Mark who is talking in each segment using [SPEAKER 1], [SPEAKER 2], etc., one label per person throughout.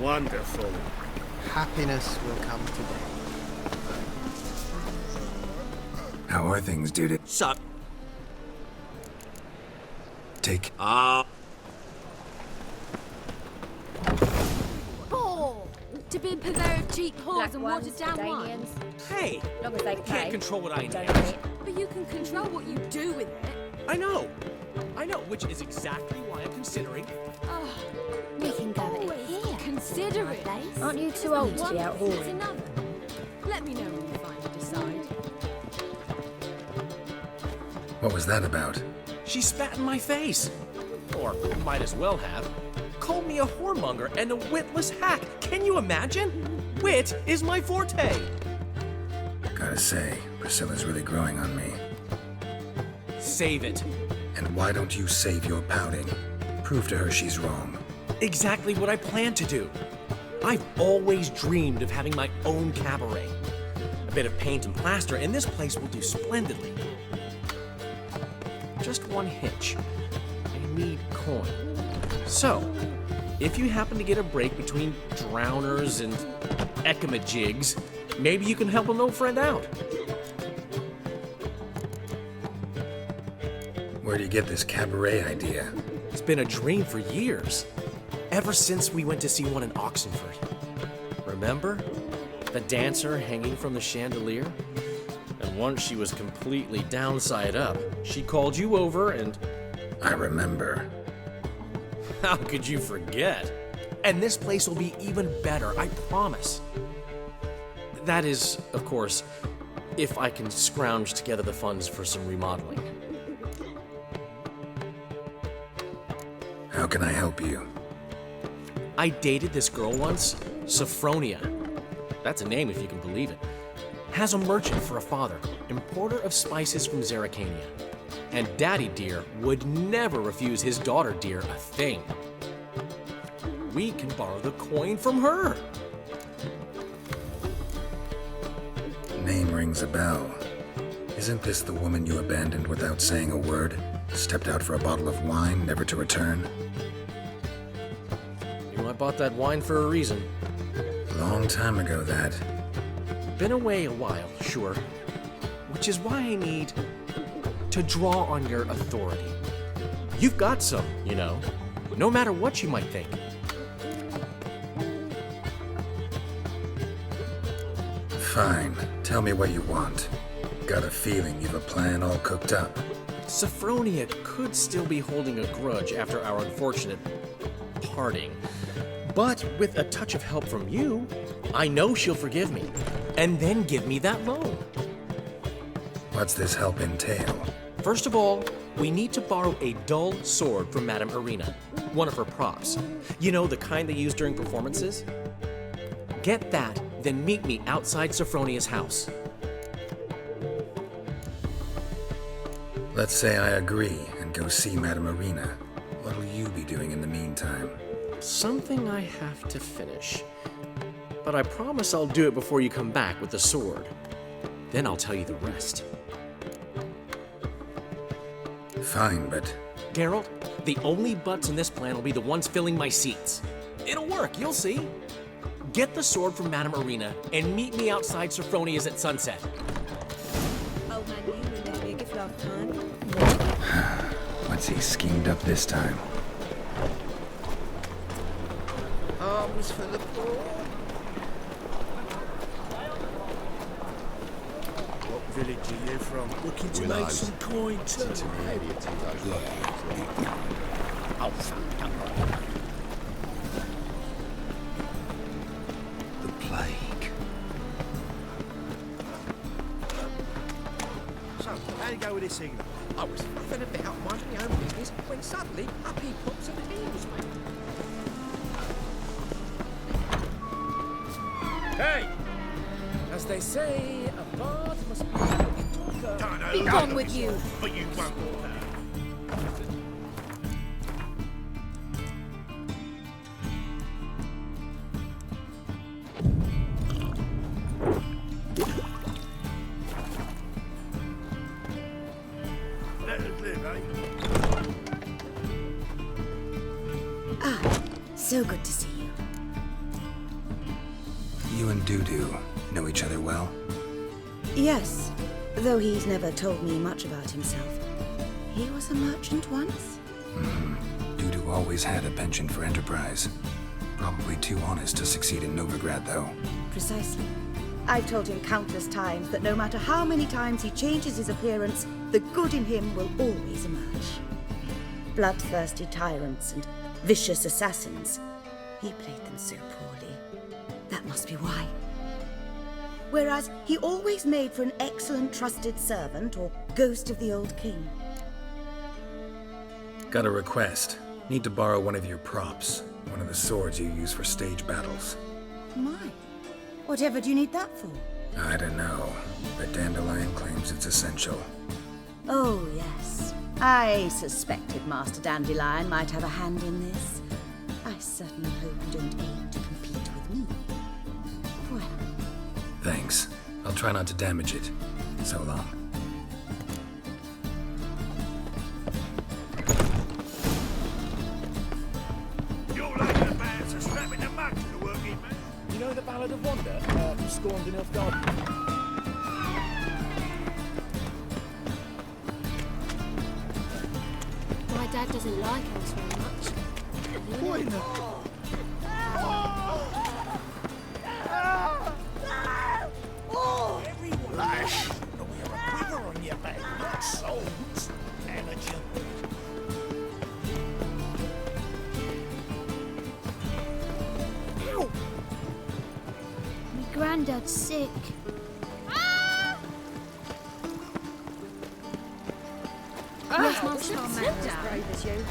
[SPEAKER 1] Wonderful.
[SPEAKER 2] Happiness will come today.
[SPEAKER 3] How are things, dude?
[SPEAKER 1] Suck.
[SPEAKER 3] Take.
[SPEAKER 4] Oh, to be purveyor of cheap whores and watered down wine.
[SPEAKER 5] Danians.
[SPEAKER 1] Hey!
[SPEAKER 5] Long as they
[SPEAKER 1] I
[SPEAKER 5] pay.
[SPEAKER 1] can't control what I
[SPEAKER 5] Don't
[SPEAKER 1] need.
[SPEAKER 5] they?
[SPEAKER 4] But you can control what you do with it.
[SPEAKER 1] I know, which is exactly why I'm considering.
[SPEAKER 4] Oh,
[SPEAKER 5] We can go in
[SPEAKER 4] always
[SPEAKER 5] here.
[SPEAKER 4] consider it.
[SPEAKER 5] Place. Aren't you too old to be out
[SPEAKER 4] It's
[SPEAKER 5] whoring?
[SPEAKER 4] another. Let me know when you finally decide.
[SPEAKER 3] What was that about?
[SPEAKER 1] She spat in my face. Or might as well have. Called me a whoremonger and a witless hack. Can you imagine? Wit is my forte.
[SPEAKER 3] Gotta say, Priscilla's really growing on me.
[SPEAKER 1] Save it.
[SPEAKER 3] And why don't you save your pouting? Prove to her she's wrong.
[SPEAKER 1] Exactly what I plan to do. I've always dreamed of having my own cabaret. A bit of paint and plaster, and this place will do splendidly. Just one hitch. I need coin. So, if you happen to get a break between drowners and ekamajigs, maybe you can help an old friend out.
[SPEAKER 3] Where do you get this cabaret idea?
[SPEAKER 1] It's been a dream for years. Ever since we went to see one in Oxenford. Remember? The dancer hanging from the chandelier? And once she was completely downside up, she called you over and...
[SPEAKER 3] I remember.
[SPEAKER 1] How could you forget? And this place will be even better, I promise. That is, of course, if I can scrounge together the funds for some remodeling.
[SPEAKER 3] How can I help you?
[SPEAKER 1] I dated this girl once, Sophronia. That's a name if you can believe it. Has a merchant for a father, importer of spices from Zerrikania. And Daddy Dear would never refuse his daughter Dear a thing. We can borrow the coin from her.
[SPEAKER 3] Name rings a bell. Isn't this the woman you abandoned without saying a word? Stepped out for a bottle of wine, never to return?
[SPEAKER 1] You know, I bought that wine for a reason.
[SPEAKER 3] Long time ago, that.
[SPEAKER 1] Been away a while, sure. Which is why I need to draw on your authority. You've got some, you know, no matter what you might think.
[SPEAKER 3] Fine. Tell me what you want. Got a feeling you've a plan all cooked up.
[SPEAKER 1] Sophronia could still be holding a grudge after our unfortunate parting. But with a touch of help from you, I know she'll forgive me. And then give me that loan.
[SPEAKER 3] What's this help entail?
[SPEAKER 1] First of all, we need to borrow a dull sword from Madame Irina, one of her props. You know, the kind they use during performances? Get that, then meet me outside Sophronia's house.
[SPEAKER 3] Let's say I agree and go see Madame Irina. What'll you be doing in the meantime?
[SPEAKER 1] Something I have to finish. But I promise I'll do it before you come back with the sword. Then I'll tell you the rest.
[SPEAKER 3] Fine, but...
[SPEAKER 1] Geralt, the only butts in this plan will be the ones filling my seats. It'll work, you'll see. Get the sword from Madame Irina and meet me outside Sophronia's at sunset.
[SPEAKER 6] Old man, you were no big if love time.
[SPEAKER 3] What's he schemed up this time?
[SPEAKER 2] Arms for the poor.
[SPEAKER 7] What village are you from? Looking to make some coin too.
[SPEAKER 3] The plague.
[SPEAKER 7] So, how do you go with this signal?
[SPEAKER 8] I was faffing about minding my own business when suddenly up he pops and heals me.
[SPEAKER 7] Hey!
[SPEAKER 8] As they say, a bard must be a quick talker.
[SPEAKER 4] Be gone with you.
[SPEAKER 7] But you won't walk out. Let us live, eh?
[SPEAKER 6] So good to see you.
[SPEAKER 3] You and Dudu know each other well?
[SPEAKER 6] Yes, though he's never told me much about himself. He was a merchant once?
[SPEAKER 3] Dudu always had a penchant for enterprise. Probably too honest to succeed in Novigrad, though.
[SPEAKER 6] Precisely. I've told him countless times that no matter how many times he changes his appearance, the good in him will always emerge. Bloodthirsty tyrants and vicious assassins. He played them so poorly. That must be why. Whereas he always made for an excellent trusted servant or ghost of the old king.
[SPEAKER 3] Got a request. Need to borrow one of your props. One of the swords you use for stage battles.
[SPEAKER 6] My. Whatever do you need that for?
[SPEAKER 3] I don't know, but Dandelion claims it's essential.
[SPEAKER 6] Oh, yes. I suspected Master Dandelion might have a hand in this. I certainly hope you don't aim to compete with me. Well.
[SPEAKER 3] Thanks. I'll try not to damage it. So long.
[SPEAKER 7] You know the Ballad of Wanda, from Scorned in Nilfgaard?
[SPEAKER 4] My dad doesn't like us very much.
[SPEAKER 7] Lash, but we have a quiver on your back, not souls. Amateur.
[SPEAKER 4] My granddad's sick. Yes, Master.
[SPEAKER 6] Brave as you.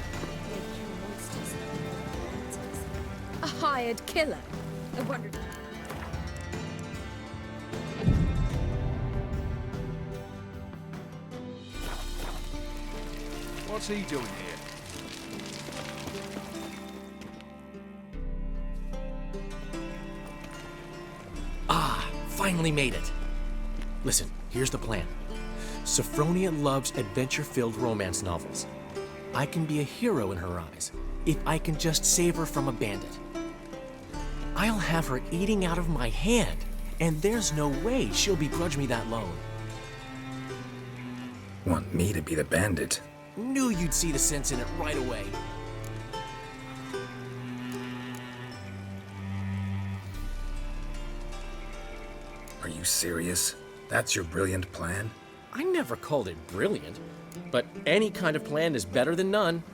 [SPEAKER 5] A hired killer. I wondered.
[SPEAKER 7] What's he doing here?
[SPEAKER 1] Finally made it. Listen, here's the plan. Sophronia loves adventure-filled romance novels. I can be a hero in her eyes if I can just save her from a bandit. I'll have her eating out of my hand, and there's no way she'll begrudge me that loan.
[SPEAKER 3] Want me to be the bandit?
[SPEAKER 1] Knew you'd see the sense in it right away.
[SPEAKER 3] Are you serious? That's your brilliant plan?
[SPEAKER 1] I never called it brilliant, but any kind of plan is better than none.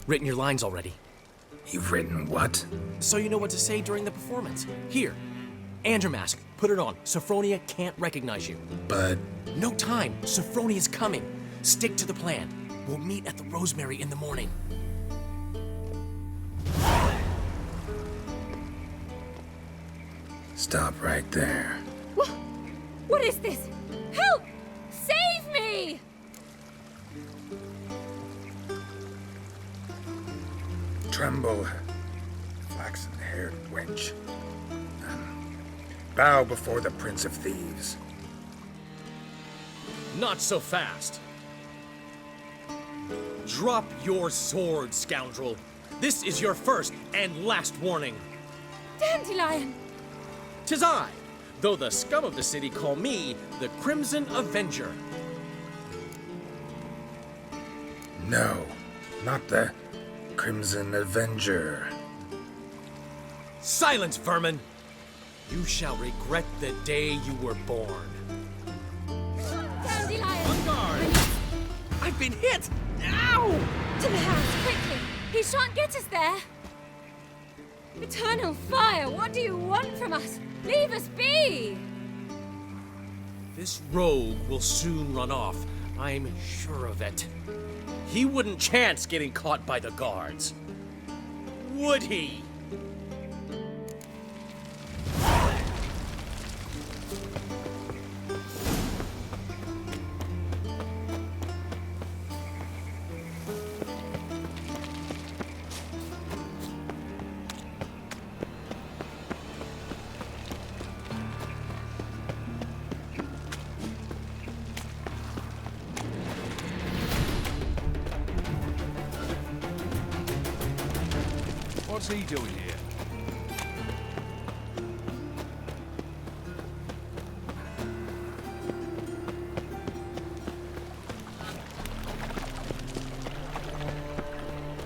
[SPEAKER 1] Written your lines already,
[SPEAKER 3] You've written what?
[SPEAKER 1] so you know what to say during the performance. Here, and your mask. Put it on. Sophronia can't recognize you.
[SPEAKER 3] But
[SPEAKER 1] No time. Sophronia's coming. Stick to the plan. We'll meet at the Rosemary in the morning.
[SPEAKER 3] stop right there.
[SPEAKER 4] What is this? Help! Save me!
[SPEAKER 3] Tremble, flaxen-haired wench. Bow before the Prince of Thieves.
[SPEAKER 1] Not so fast. Drop your sword, scoundrel. This is your first and last warning.
[SPEAKER 4] Dandelion!
[SPEAKER 1] 'Tis I, though the scum of the city call me the Crimson Avenger.
[SPEAKER 3] No, not the Crimson Avenger.
[SPEAKER 1] Silence, vermin! You shall regret the day you were born.
[SPEAKER 4] Dandelion!
[SPEAKER 1] On guard! I've been hit! Ow!
[SPEAKER 4] To the house, quickly! He shan't get us there! Eternal fire, what do you want from us? Leave us be!
[SPEAKER 1] This rogue will soon run off. I'm sure of it. He wouldn't chance getting caught by the guards. Would he?
[SPEAKER 7] What's he doing here?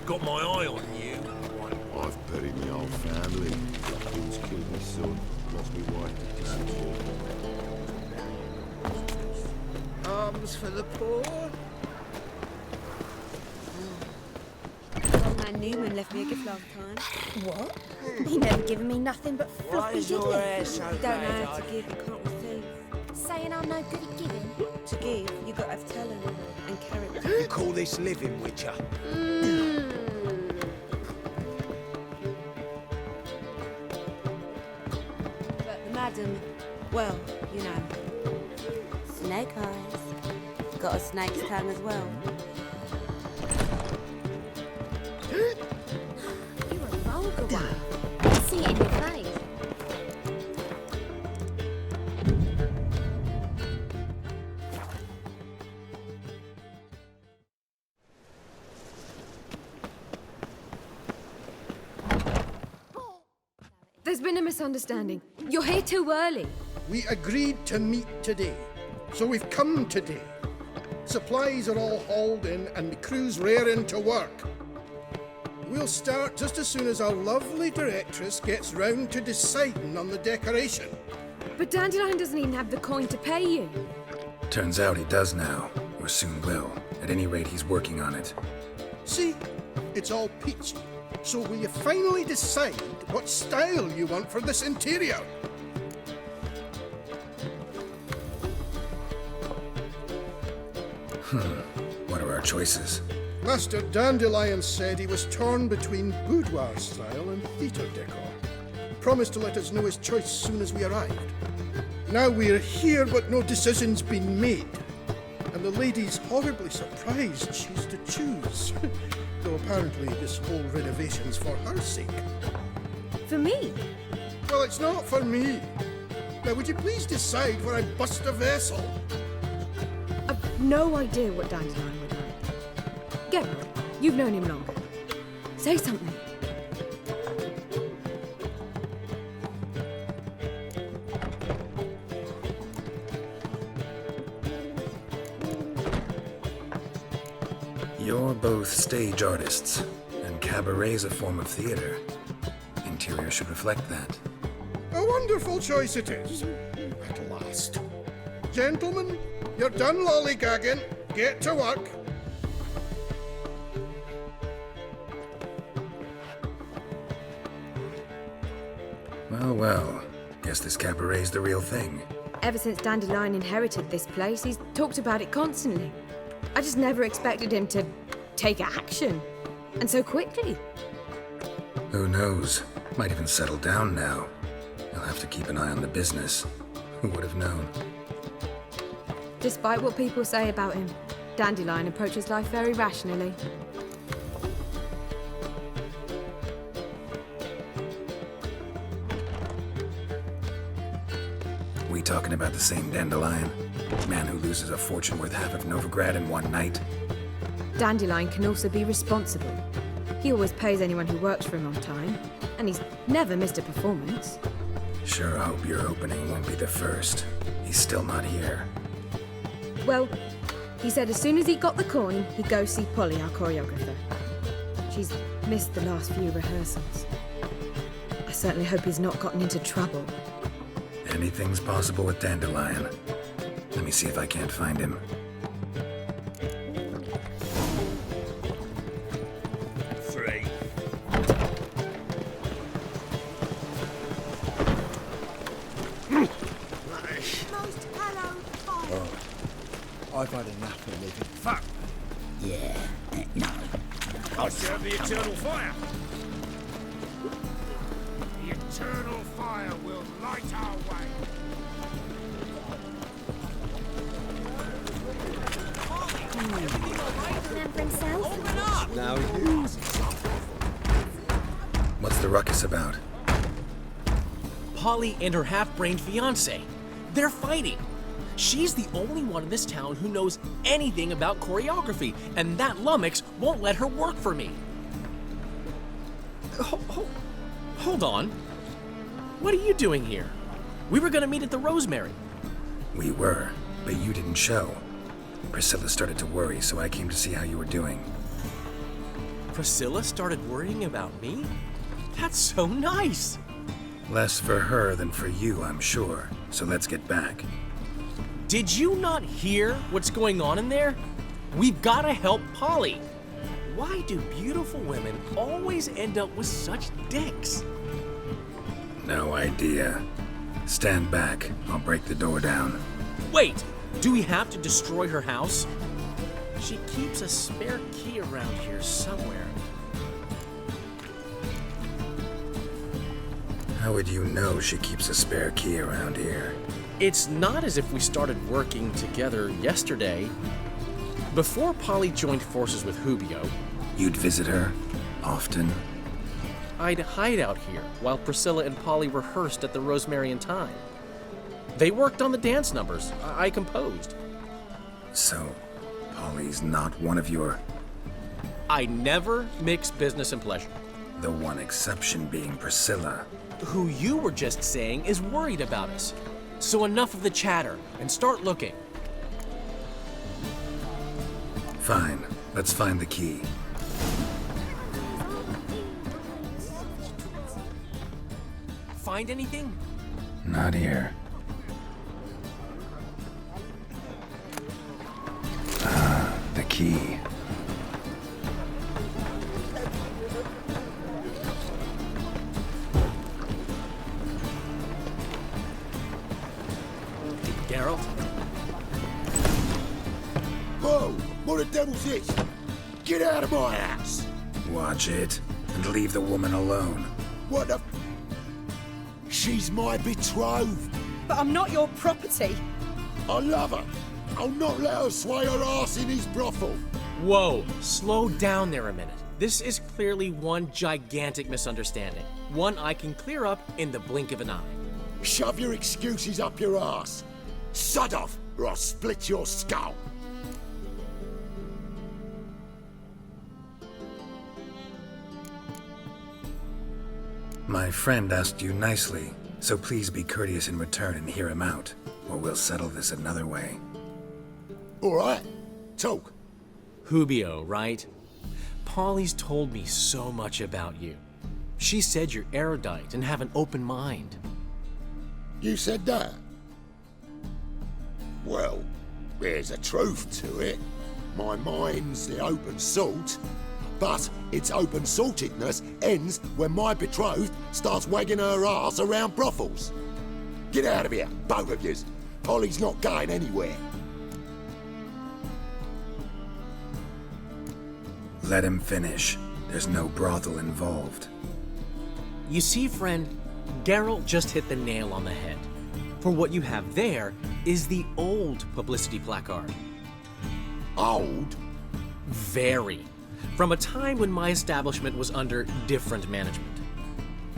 [SPEAKER 7] got my eye on you.
[SPEAKER 9] I've buried my whole family. Who's killed my son, lost my wife to dysentery.
[SPEAKER 2] Alms for the poor.
[SPEAKER 10] Old man Newman left me a gift last time.
[SPEAKER 6] What? He never given me nothing but fluffy, did he?
[SPEAKER 10] You don't know how to give, you can't receive.
[SPEAKER 4] Saying I'm no good at giving.
[SPEAKER 10] To give, you got to have talent and character.
[SPEAKER 7] You call this living, Witcher?
[SPEAKER 10] But the madam, well, you know, snake eyes. Got a snake's tongue as well.
[SPEAKER 4] You're a vulgar one. I see it in your face.
[SPEAKER 5] There's been a misunderstanding. You're here too early.
[SPEAKER 11] We agreed to meet today, so we've come today. Supplies are all hauled in and the crew's raring to work. We'll start just as soon as our lovely directress gets round to deciding on the decoration.
[SPEAKER 5] But Dandelion doesn't even have the coin to pay you.
[SPEAKER 3] Turns out he does now, or soon will. At any rate, he's working on it.
[SPEAKER 11] See, it's all peachy. So will you finally decide what style you want for this interior?
[SPEAKER 3] What are our choices?
[SPEAKER 11] Master Dandelion said he was torn between boudoir style and theatre decor. Promised to let us know his choice soon as we arrived. Now we're here, but no decision's been made. And the lady's horribly surprised she's to choose. Though apparently this whole renovation's for her sake.
[SPEAKER 5] For me?
[SPEAKER 11] Well, it's not for me. Now, would you please decide where I bust a vessel?
[SPEAKER 5] I've no idea what Dandelion would like. Geralt, you've known him longer. Say something.
[SPEAKER 3] You're both stage artists, and cabaret's a form of theater. Interior should reflect that.
[SPEAKER 11] A wonderful choice it is. At last. Gentlemen, you're done lollygagging. Get to work.
[SPEAKER 3] Well, guess this cabaret's the real thing.
[SPEAKER 5] Ever since Dandelion inherited this place, he's talked about it constantly. I just never expected him to take action. And so quickly.
[SPEAKER 3] Who knows? Might even settle down now. You'll have to keep an eye on the business. Who would have known?
[SPEAKER 5] Despite what people say about him, Dandelion approaches life very rationally.
[SPEAKER 3] We talking about the same Dandelion? Man who loses a fortune worth half of Novigrad in one night?
[SPEAKER 5] Dandelion can also be responsible. He always pays anyone who works for him on time, and he's never missed a performance.
[SPEAKER 3] Sure hope your opening won't be the first. He's still not here.
[SPEAKER 5] Well, he said as soon as he got the coin, he'd go see Polly, our choreographer. She's missed the last few rehearsals. I certainly hope he's not gotten into trouble.
[SPEAKER 3] Anything's possible with Dandelion. Let me see if I can't find him.
[SPEAKER 7] Three.
[SPEAKER 2] I've had enough of living.
[SPEAKER 7] Fuck.
[SPEAKER 2] Yeah, no.
[SPEAKER 7] I'll serve the eternal fire. The eternal fire will light our way.
[SPEAKER 4] Remember himself?
[SPEAKER 2] Now you.
[SPEAKER 3] What's the ruckus about?
[SPEAKER 1] Polly and her half-brained fiancé. They're fighting. She's the only one in this town who knows anything about choreography, and that lummox won't let her work for me. Hold on. What are you doing here? We were gonna meet at the Rosemary.
[SPEAKER 3] We were, but you didn't show. Priscilla started to worry, so I came to see how you were doing.
[SPEAKER 1] Priscilla started worrying about me? That's so nice!
[SPEAKER 3] Less for her than for you, I'm sure. So let's get back.
[SPEAKER 1] Did you not hear what's going on in there? We've gotta help Polly. Why do beautiful women always end up with such dicks?
[SPEAKER 3] No idea. Stand back. I'll break the door down.
[SPEAKER 1] Wait! Do we have to destroy her house? She keeps a spare key around here somewhere.
[SPEAKER 3] How would you know she keeps a spare key around here?
[SPEAKER 1] It's not as if we started working together yesterday. Before Polly joined forces with Hubio,
[SPEAKER 3] You'd visit her? Often?
[SPEAKER 1] I'd hide out here while Priscilla and Polly rehearsed at the Rosemary and Thyme. They worked on the dance numbers. I composed.
[SPEAKER 3] So, Polly's not one of your...
[SPEAKER 1] I never mix business and pleasure.
[SPEAKER 3] The one exception being Priscilla.
[SPEAKER 1] Who you were just saying is worried about us. So enough of the chatter and start looking.
[SPEAKER 3] Fine. Let's find the key.
[SPEAKER 1] Find anything?
[SPEAKER 3] Not here. Ah, the key.
[SPEAKER 1] Geralt?
[SPEAKER 7] Whoa! What the devil's this? Get out of my house!
[SPEAKER 3] Watch it, and leave the woman alone.
[SPEAKER 7] What the... She's my betrothed.
[SPEAKER 6] But I'm not your property.
[SPEAKER 7] I love her. I'll not let her sway her ass in his brothel.
[SPEAKER 1] Whoa, slow down there a minute. This is clearly one gigantic misunderstanding. One I can clear up in the blink of an eye.
[SPEAKER 7] Shove your excuses up your ass. Sod off, or I'll split your skull.
[SPEAKER 3] My friend asked you nicely, so please be courteous in return and hear him out, or we'll settle this another way.
[SPEAKER 7] All right, talk.
[SPEAKER 1] Hubio, right? Polly's told me so much about you. She said you're erudite and have an open mind.
[SPEAKER 7] You said that? Well, there's a truth to it. My mind's the open salt, but its open saltedness ends when my betrothed starts wagging her ass around brothels. Get out of here, both of yous. Polly's not going anywhere.
[SPEAKER 3] Let him finish. There's no brothel involved.
[SPEAKER 1] You see, friend, Geralt just hit the nail on the head. For what you have there is the old publicity placard.
[SPEAKER 7] Old?
[SPEAKER 1] Very. From a time when my establishment was under different management.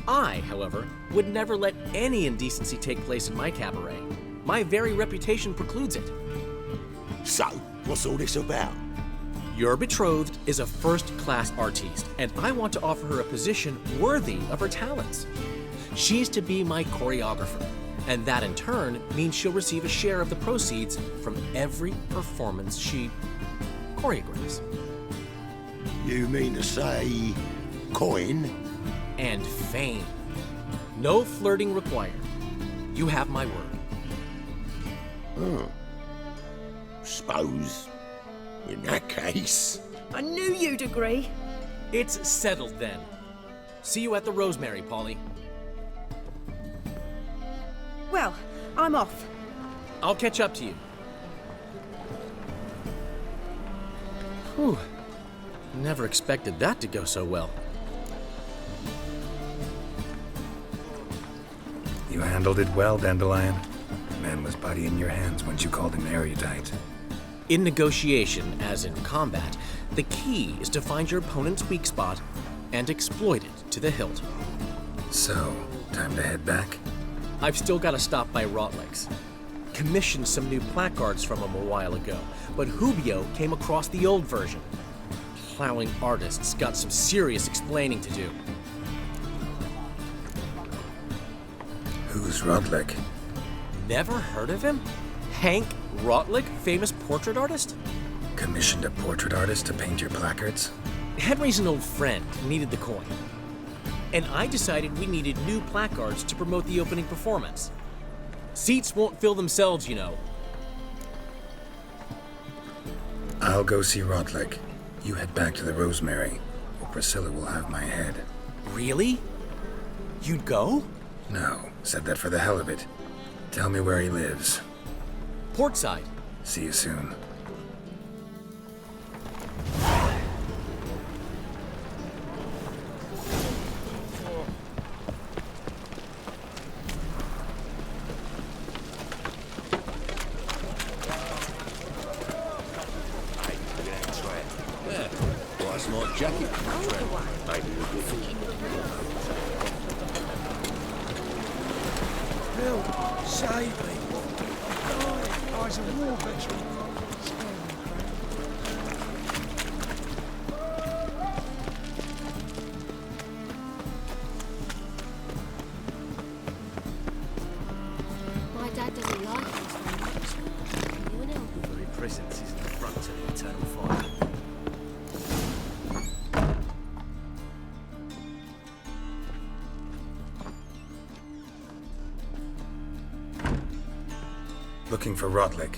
[SPEAKER 1] I, however, would never let any indecency take place in my cabaret. My very reputation precludes it.
[SPEAKER 7] So, what's all this about?
[SPEAKER 1] Your betrothed is a first-class artiste, and I want to offer her a position worthy of her talents. She's to be my choreographer, and that in turn means she'll receive a share of the proceeds from every performance she choreographs.
[SPEAKER 7] You mean to say... coin?
[SPEAKER 1] And fame. No flirting required. You have my word.
[SPEAKER 7] Oh. Suppose... in that case...
[SPEAKER 6] I knew you'd agree.
[SPEAKER 1] It's settled then. See you at the Rosemary, Polly.
[SPEAKER 6] Well, I'm off.
[SPEAKER 1] I'll catch up to you. Whew. Never expected that to go so well.
[SPEAKER 3] You handled it well, Dandelion. Man was putty in your hands once you called him erudite.
[SPEAKER 1] In negotiation, as in combat, the key is to find your opponent's weak spot and exploit it to the hilt.
[SPEAKER 3] So, time to head back?
[SPEAKER 1] I've still got to stop by Rotlegs. Commissioned some new placards from him a while ago, but Hubio came across the old version. Plowing artists got some serious explaining to do.
[SPEAKER 3] Who's Rodlick?
[SPEAKER 1] Never heard of him? Hank Rotlick, famous portrait artist?
[SPEAKER 3] Commissioned a portrait artist to paint your placards?
[SPEAKER 1] Henry's an old friend, needed the coin. And I decided we needed new placards to promote the opening performance. Seats won't fill themselves, you know.
[SPEAKER 3] I'll go see Rotlick. You head back to the Rosemary, or Priscilla will have my head.
[SPEAKER 1] Really? You'd go?
[SPEAKER 3] No, said that for the hell of it. Tell me where he lives.
[SPEAKER 1] Portside.
[SPEAKER 3] See you soon.
[SPEAKER 9] Jacket.
[SPEAKER 2] Bill, save me. I was a war veteran.
[SPEAKER 4] My dad doesn't like us very much. You and elven.
[SPEAKER 1] Your very presence is the front to the eternal fire.
[SPEAKER 3] Looking for Rotlick.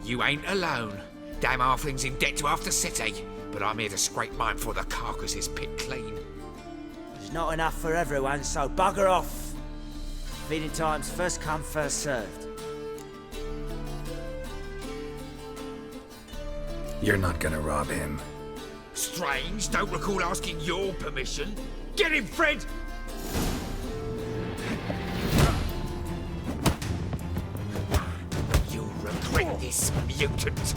[SPEAKER 8] You ain't alone. Damn halfling's in debt to half the city. But I'm here to scrape mine before the carcass is picked clean.
[SPEAKER 12] There's not enough for everyone, so bugger off. Feeding time's first come, first served.
[SPEAKER 3] You're not gonna rob him.
[SPEAKER 8] Strange, don't recall asking your permission. Get him, Fred! You'll regret this, mutant.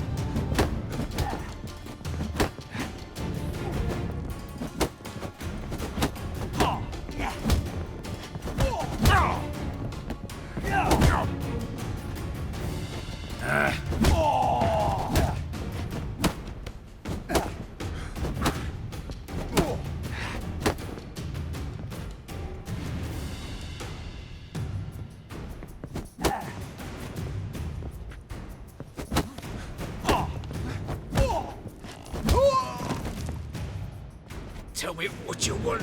[SPEAKER 8] Tell me what you want,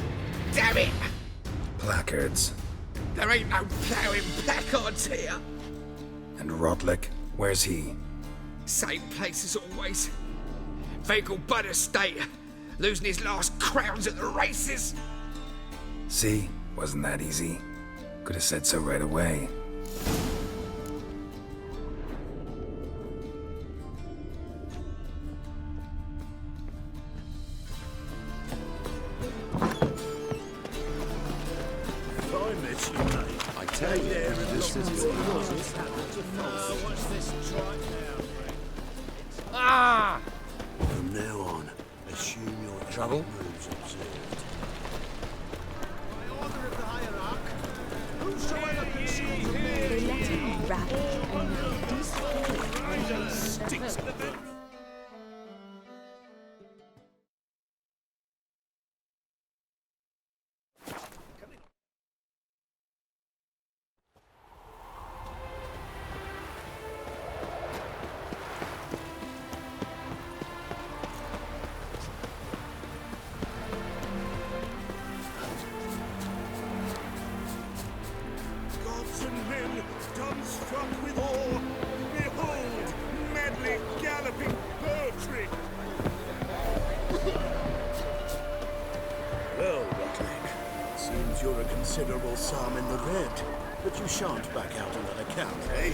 [SPEAKER 8] damn it!
[SPEAKER 3] Placards.
[SPEAKER 8] There ain't no ploughing placards here.
[SPEAKER 3] And Rotlick, where's he?
[SPEAKER 8] Same place as always. Vehicle Bud Estate. Losing his last crowns at the races.
[SPEAKER 3] See? Wasn't that easy? Could have said so right away.
[SPEAKER 9] I tell you, this is your house.
[SPEAKER 8] Ah!
[SPEAKER 9] From now on, assume your
[SPEAKER 1] Trouble?
[SPEAKER 9] moves observed.
[SPEAKER 5] They let him ravage and these
[SPEAKER 8] Sticks in the boot.
[SPEAKER 13] Gods and men, dumbstruck with awe, behold, madly galloping poetry. Well, Rotlick, seems you're a considerable sum in the red, but you shan't back out on that account, eh?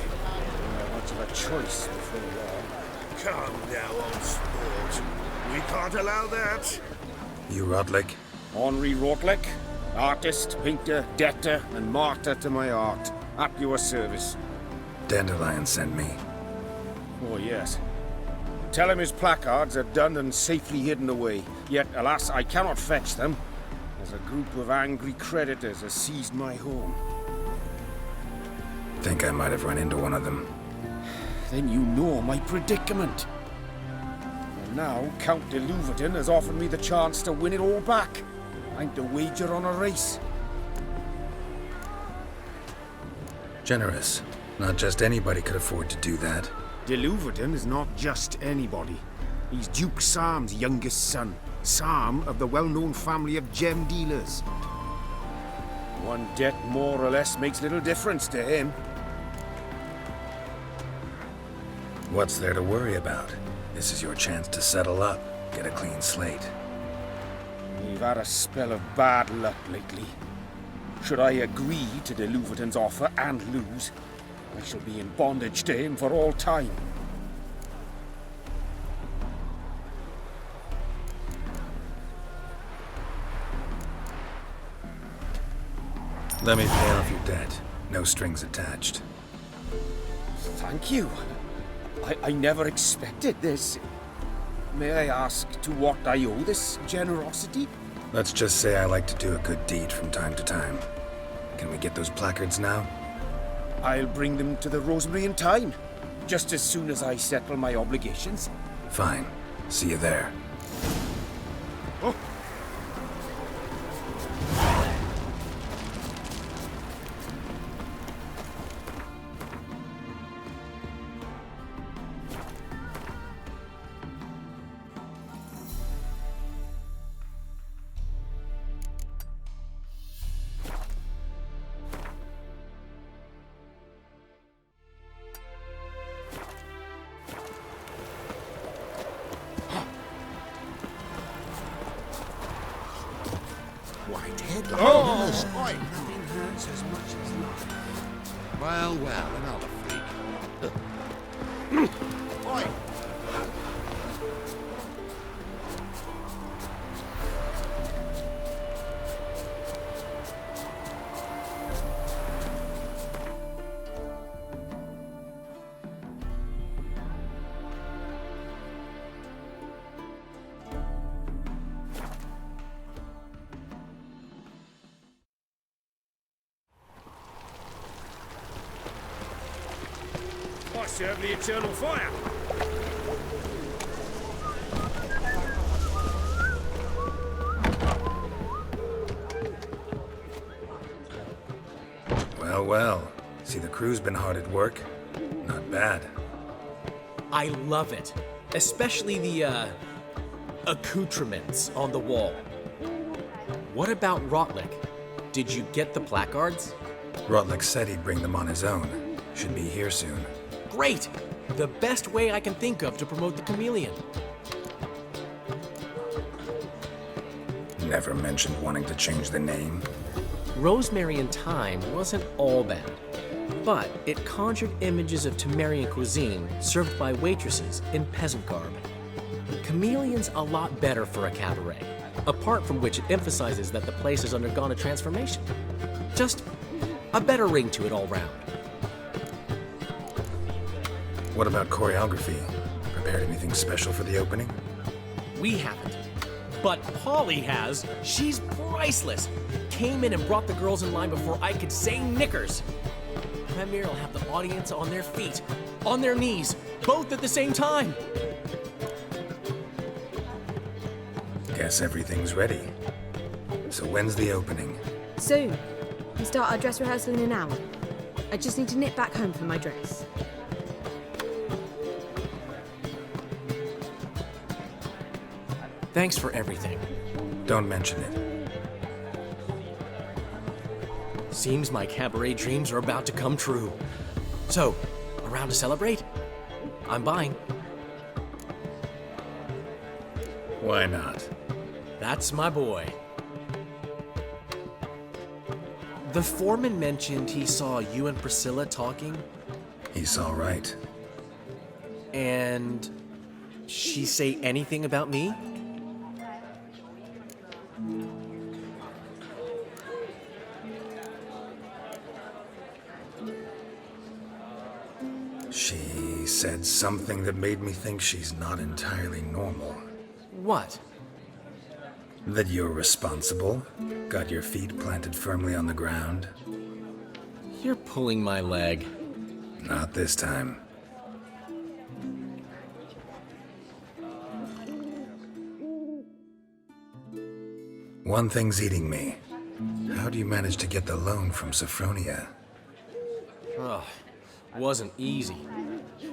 [SPEAKER 13] Much of a choice before long. Come now, old sport. We can't allow that.
[SPEAKER 3] You Rotlick?
[SPEAKER 14] Henry Rotlick, artist, painter, debtor, and martyr to my art. At your service.
[SPEAKER 3] Dandelion sent me.
[SPEAKER 14] Oh, yes. Tell him his placards are done and safely hidden away. Yet, alas, I cannot fetch them, as a group of angry creditors has seized my home.
[SPEAKER 3] Think I might have run into one of them.
[SPEAKER 14] Then you know my predicament. And now, Count de Louverton has offered me the chance to win it all back. I'm to wager on a race.
[SPEAKER 3] Generous. Not just anybody could afford to do that.
[SPEAKER 14] De Louverton is not just anybody. He's Duke Sam's youngest son. Sam of the well-known family of gem dealers. One debt more or less makes little difference to him.
[SPEAKER 3] What's there to worry about? This is your chance to settle up, get a clean slate.
[SPEAKER 14] We've had a spell of bad luck lately. Should I agree to de Louverton's offer and lose, I shall be in bondage to him for all time.
[SPEAKER 3] Let me pay off your debt. No strings attached.
[SPEAKER 14] Thank you. I never expected this. May I ask to what I owe this generosity?
[SPEAKER 3] Let's just say I like to do a good deed from time to time. Can we get those placards now?
[SPEAKER 14] I'll bring them to the Rosemary in time, just as soon as I settle my obligations.
[SPEAKER 3] Fine. See you there.
[SPEAKER 14] Oh.
[SPEAKER 7] Nothing hurts as much as life. Well, another freak. Oi!
[SPEAKER 14] I serve the eternal fire.
[SPEAKER 3] Well. See, the crew's been hard at work. Not bad.
[SPEAKER 1] I love it. Especially the, accoutrements on the wall. What about Rotlick? Did you get the placards?
[SPEAKER 3] Rotlick said he'd bring them on his own. Should be here soon.
[SPEAKER 1] Great! The best way I can think of to promote the chameleon.
[SPEAKER 3] Never mentioned wanting to change the name.
[SPEAKER 1] Rosemary in Time wasn't all bad, but it conjured images of Temerian cuisine served by waitresses in peasant garb. Chameleon's a lot better for a cabaret, apart from which it emphasizes that the place has undergone a transformation. Just a better ring to it all round.
[SPEAKER 3] What about choreography? Prepared anything special for the opening?
[SPEAKER 1] We haven't. But Polly has. She's priceless. Came in and brought the girls in line before I could say knickers. Emhyr will have the audience on their feet, on their knees, both at the same time.
[SPEAKER 3] Guess everything's ready. So when's the opening?
[SPEAKER 5] Soon. We start our dress rehearsal in an hour. I just need to nip back home for my dress.
[SPEAKER 1] Thanks for everything.
[SPEAKER 3] Don't mention it.
[SPEAKER 1] Seems my cabaret dreams are about to come true. So, around to celebrate? I'm buying.
[SPEAKER 3] Why not?
[SPEAKER 1] That's my boy. The foreman mentioned he saw you and Priscilla talking.
[SPEAKER 3] He's all right.
[SPEAKER 1] And she say anything about me?
[SPEAKER 3] She said something that made me think she's not entirely normal.
[SPEAKER 1] What?
[SPEAKER 3] That you're responsible, got your feet planted firmly on the ground.
[SPEAKER 1] You're pulling my leg.
[SPEAKER 3] Not this time. One thing's eating me. How do you manage to get the loan from Sophronia?
[SPEAKER 1] Ugh, wasn't easy.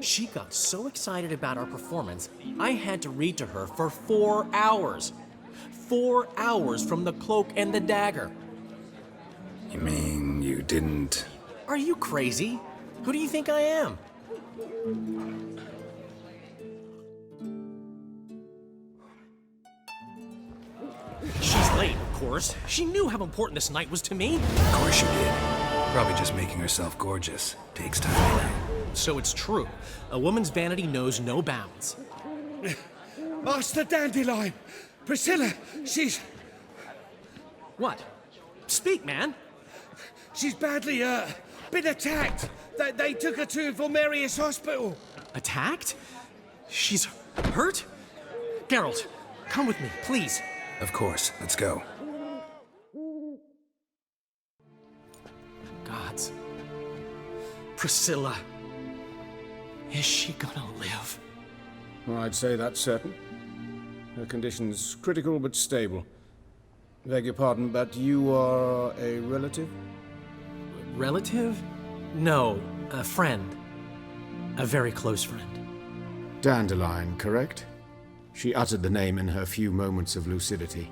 [SPEAKER 1] She got so excited about our performance, I had to read to her for 4 hours. 4 hours from the cloak and the dagger.
[SPEAKER 3] You mean you didn't...
[SPEAKER 1] Are you crazy? Who do you think I am? She's late, of course. She knew how important this night was to me.
[SPEAKER 3] Of course she did. Probably just making herself gorgeous. Takes time.
[SPEAKER 1] So it's true. A woman's vanity knows no bounds.
[SPEAKER 2] Master Dandelion! Priscilla, she's...
[SPEAKER 1] What? Speak, man.
[SPEAKER 2] She's badly, been attacked. They took her to Vulmerius Hospital.
[SPEAKER 1] Attacked? She's hurt? Geralt, come with me, please.
[SPEAKER 3] Of course. Let's go.
[SPEAKER 1] Gods. Priscilla. Is she gonna live?
[SPEAKER 14] Well, I'd say that's certain. Her condition's critical but stable. Beg your pardon, but you are a relative?
[SPEAKER 1] Relative? No, a friend. A very close friend.
[SPEAKER 14] Dandelion, correct? She uttered the name in her few moments of lucidity.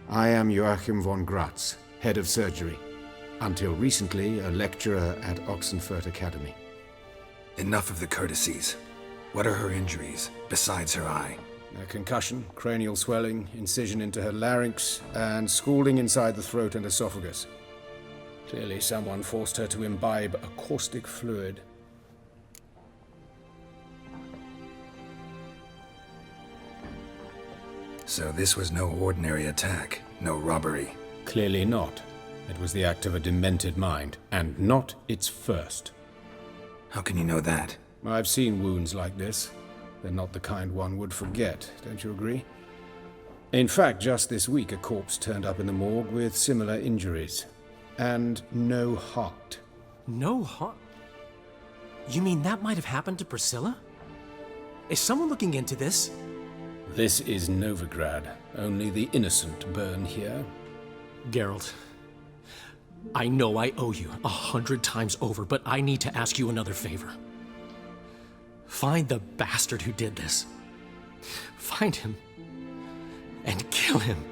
[SPEAKER 14] I am Joachim von Gratz, head of surgery. Until recently, a lecturer at Oxenfurt Academy.
[SPEAKER 3] Enough of the courtesies. What are her injuries, besides her eye?
[SPEAKER 14] A concussion, cranial swelling, incision into her larynx, and scalding inside the throat and esophagus. Clearly someone forced her to imbibe a caustic fluid.
[SPEAKER 3] So this was no ordinary attack, no robbery.
[SPEAKER 14] Clearly not. It was the act of a demented mind, and not its first.
[SPEAKER 3] How can you know that?
[SPEAKER 14] I've seen wounds like this. They're not the kind one would forget, don't you agree? In fact, just this week a corpse turned up in the morgue with similar injuries. And no heart.
[SPEAKER 1] No heart? You mean that might have happened to Priscilla? Is someone looking into this?
[SPEAKER 14] This is Novigrad. Only the innocent burn here.
[SPEAKER 1] Geralt, I know I owe you 100 times over, but I need to ask you another favor. Find the bastard who did this. Find him and kill him.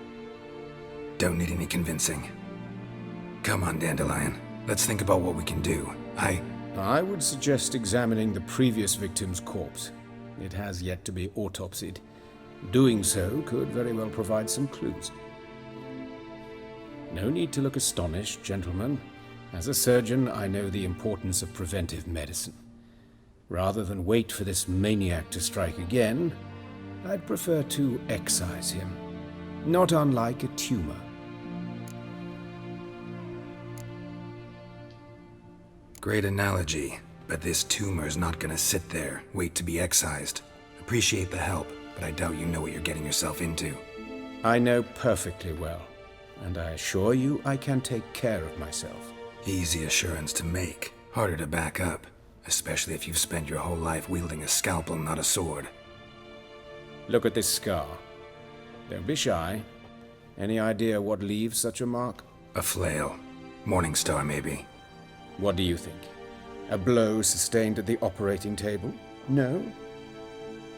[SPEAKER 3] Don't need any convincing. Come on, Dandelion. Let's think about what we can do.
[SPEAKER 14] I would suggest examining the previous victim's corpse. It has yet to be autopsied. Doing so could very well provide some clues. No need to look astonished, gentlemen. As a surgeon, I know the importance of preventive medicine. Rather than wait for this maniac to strike again, I'd prefer to excise him. Not unlike a tumor.
[SPEAKER 3] Great analogy, but this tumor's not gonna sit there, wait to be excised. Appreciate the help, but I doubt you know what you're getting yourself into.
[SPEAKER 14] I know perfectly well, and I assure you I can take care of myself.
[SPEAKER 3] Easy assurance to make, harder to back up, especially if you've spent your whole life wielding a scalpel, not a sword.
[SPEAKER 14] Look at this scar. Don't be shy. Any idea what leaves such a mark?
[SPEAKER 3] A flail. Morning Star, maybe.
[SPEAKER 14] What do you think? A blow sustained at the operating table? No?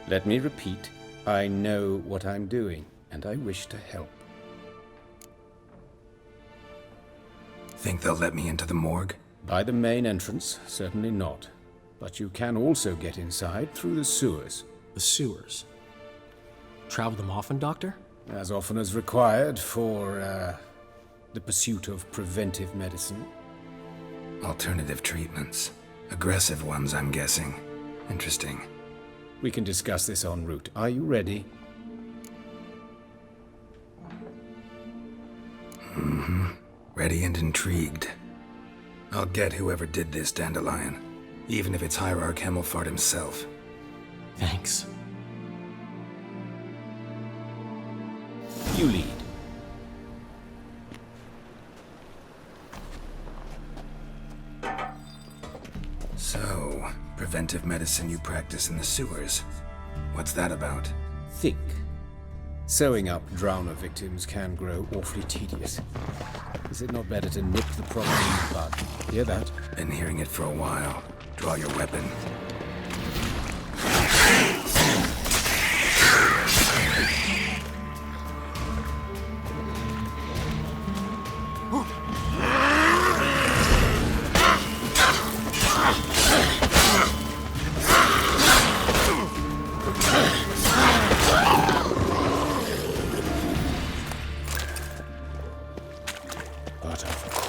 [SPEAKER 14] Let me repeat. I know what I'm doing, and I wish to help.
[SPEAKER 3] Think they'll let me into the morgue?
[SPEAKER 14] By the main entrance, certainly not. But you can also get inside through the sewers.
[SPEAKER 1] The sewers? Travel them often, Doctor?
[SPEAKER 14] As often as required for, the pursuit of preventive medicine.
[SPEAKER 3] Alternative treatments. Aggressive ones, I'm guessing. Interesting.
[SPEAKER 14] We can discuss this en route. Are you ready?
[SPEAKER 3] Mm-hmm. Ready and intrigued. I'll get whoever did this, Dandelion. Even if it's Hierarch Hemmelfart himself.
[SPEAKER 1] Thanks.
[SPEAKER 14] You lead.
[SPEAKER 3] So, preventive medicine you practice in the sewers. What's that about?
[SPEAKER 14] Think. Sewing up drowner victims can grow awfully tedious. Is it not better to nip the problem in the bud? Hear that?
[SPEAKER 3] Been hearing it for a while. Draw your weapon.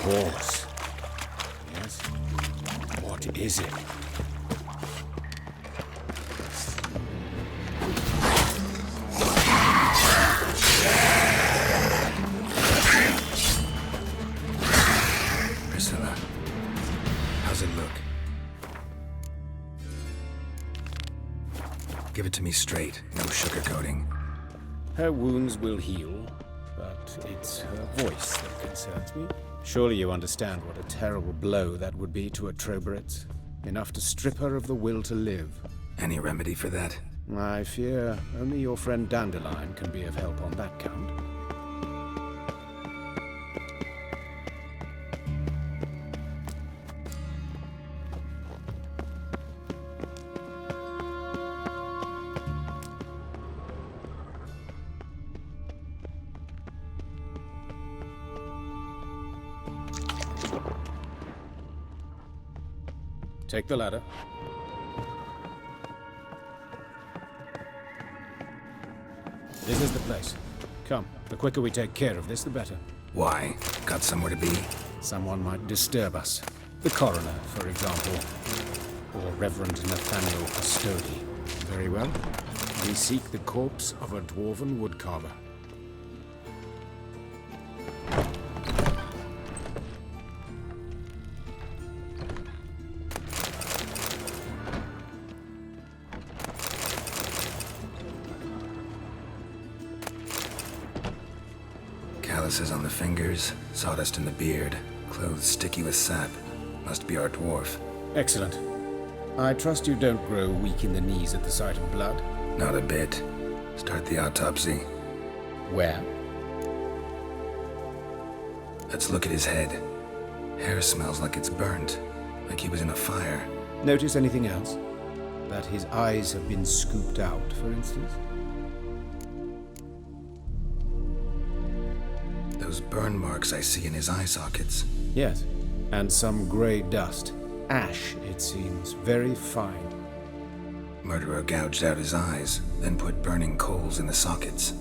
[SPEAKER 14] course. Yes? What is it?
[SPEAKER 3] Priscilla, how's it look? Give it to me straight, no sugarcoating.
[SPEAKER 14] Her wounds will heal, but it's her voice that concerns me. Surely you understand what a terrible blow that would be to a Troberet. Enough to strip her of the will to live.
[SPEAKER 3] Any remedy for that?
[SPEAKER 14] I fear only your friend Dandelion can be of help on that count. Take the ladder. This is the place. Come, the quicker we take care of this, the better.
[SPEAKER 3] Why? Got somewhere to be?
[SPEAKER 14] Someone might disturb us. The coroner, for example. Or Reverend Nathaniel Custody. Very well. We seek the corpse of a dwarven woodcarver.
[SPEAKER 3] Calluses on the fingers, sawdust in the beard, clothes sticky with sap. Must be our dwarf.
[SPEAKER 14] Excellent. I trust you don't grow weak in the knees at the sight of blood.
[SPEAKER 3] Not a bit. Start the autopsy.
[SPEAKER 14] Where?
[SPEAKER 3] Let's look at his head. Hair smells like it's burnt, like he was in a fire.
[SPEAKER 14] Notice anything else? That his eyes have been scooped out, for instance?
[SPEAKER 3] Those burn marks I see in his eye sockets.
[SPEAKER 14] Yes, and some grey dust. Ash, it seems, very fine.
[SPEAKER 3] Murderer gouged out his eyes, then put burning coals in the sockets.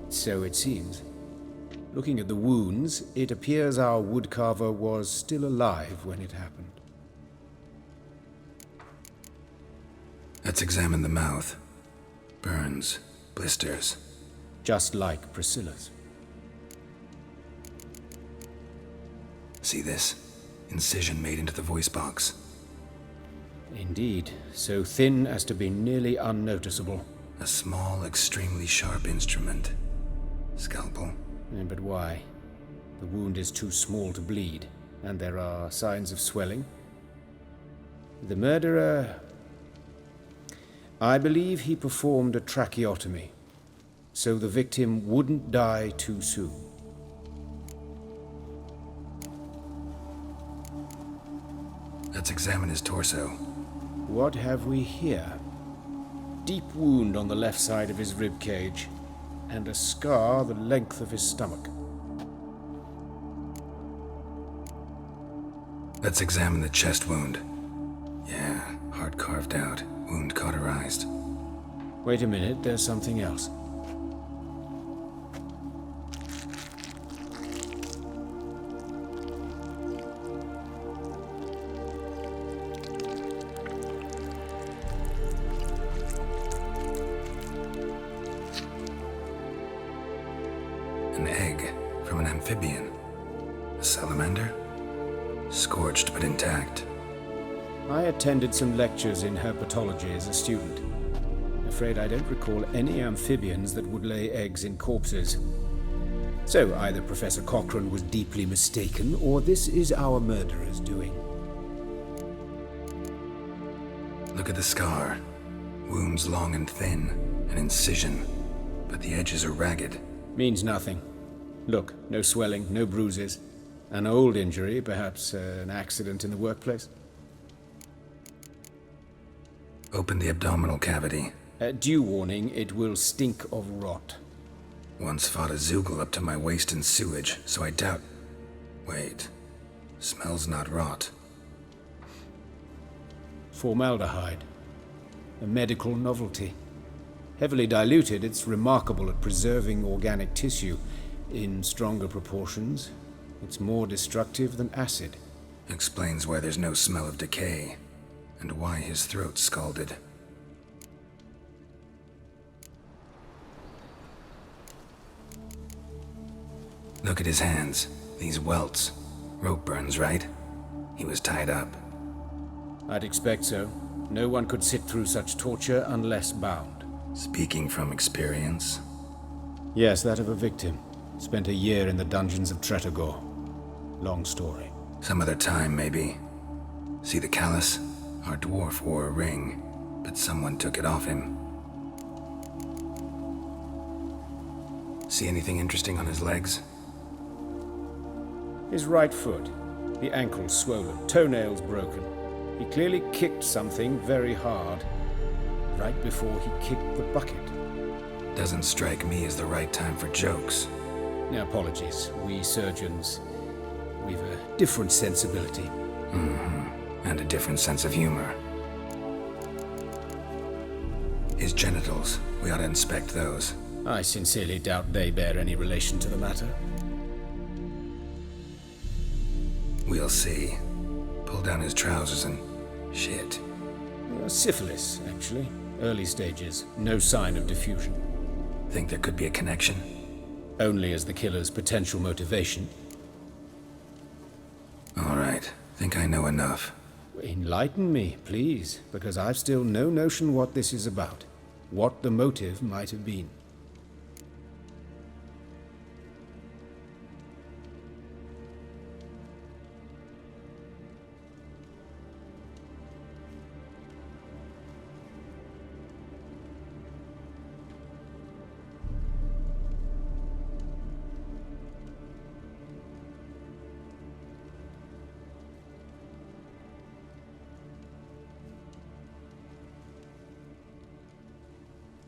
[SPEAKER 14] So it seems. Looking at the wounds, it appears our woodcarver was still alive when it happened.
[SPEAKER 3] Let's examine the mouth. Burns, blisters.
[SPEAKER 14] Just like Priscilla's.
[SPEAKER 3] See this? Incision made into the voice box.
[SPEAKER 14] Indeed, so thin as to be nearly unnoticeable.
[SPEAKER 3] A small, extremely sharp instrument. Scalpel.
[SPEAKER 14] But why? The wound is too small to bleed, and there are signs of swelling. The murderer... I believe he performed a tracheotomy, so the victim wouldn't die too soon.
[SPEAKER 3] Let's examine his torso.
[SPEAKER 14] What have we here? Deep wound on the left side of his rib cage, and a scar the length of his stomach.
[SPEAKER 3] Let's examine the chest wound. Yeah, heart carved out, wound cauterized.
[SPEAKER 14] Wait a minute, there's something else.
[SPEAKER 3] An egg from an amphibian. A salamander? Scorched but intact.
[SPEAKER 14] I attended some lectures in herpetology as a student. I'm afraid I don't recall any amphibians that would lay eggs in corpses. So either Professor Cochrane was deeply mistaken, or this is our murderer's doing.
[SPEAKER 3] Look at the scar. Wounds long and thin. An incision. But the edges are ragged.
[SPEAKER 14] Means nothing. Look, no swelling, no bruises. An old injury, perhaps an accident in the workplace.
[SPEAKER 3] Open the abdominal cavity.
[SPEAKER 14] Due warning, it will stink of rot.
[SPEAKER 3] Once fought a Zoogle up to my waist in sewage, so I doubt... Wait. Smells not rot.
[SPEAKER 14] Formaldehyde. A medical novelty. Heavily diluted, it's remarkable at preserving organic tissue. In stronger proportions, It's more destructive than acid.
[SPEAKER 3] Explains why there's no smell of decay, and why his throat's scalded. Look at his hands. These welts. Rope burns, right? He was tied up.
[SPEAKER 14] I'd expect so. No one could sit through such torture unless bound.
[SPEAKER 3] Speaking from experience?
[SPEAKER 14] Yes, that of a victim. Spent a year in the dungeons of Tretogor. Long story.
[SPEAKER 3] Some other time, maybe. See the callus? Our dwarf wore a ring, but someone took it off him. See anything interesting on his legs?
[SPEAKER 14] His right foot. The ankle swollen, toenails broken. He clearly kicked something very hard, right before he kicked the bucket.
[SPEAKER 3] Doesn't strike me as the right time for jokes.
[SPEAKER 14] Apologies. We surgeons, we've a different sensibility.
[SPEAKER 3] Mm-hmm. And a different sense of humor. His genitals, we ought to inspect those.
[SPEAKER 14] I sincerely doubt they bear any relation to the matter.
[SPEAKER 3] We'll see. Pull down his trousers and... shit.
[SPEAKER 14] Syphilis, actually. Early stages. No sign of diffusion.
[SPEAKER 3] Think there could be a connection?
[SPEAKER 14] Only as the killer's potential motivation.
[SPEAKER 3] All right. Think I know enough.
[SPEAKER 14] Enlighten me, please, because I've still no notion what this is about. What the motive might have been.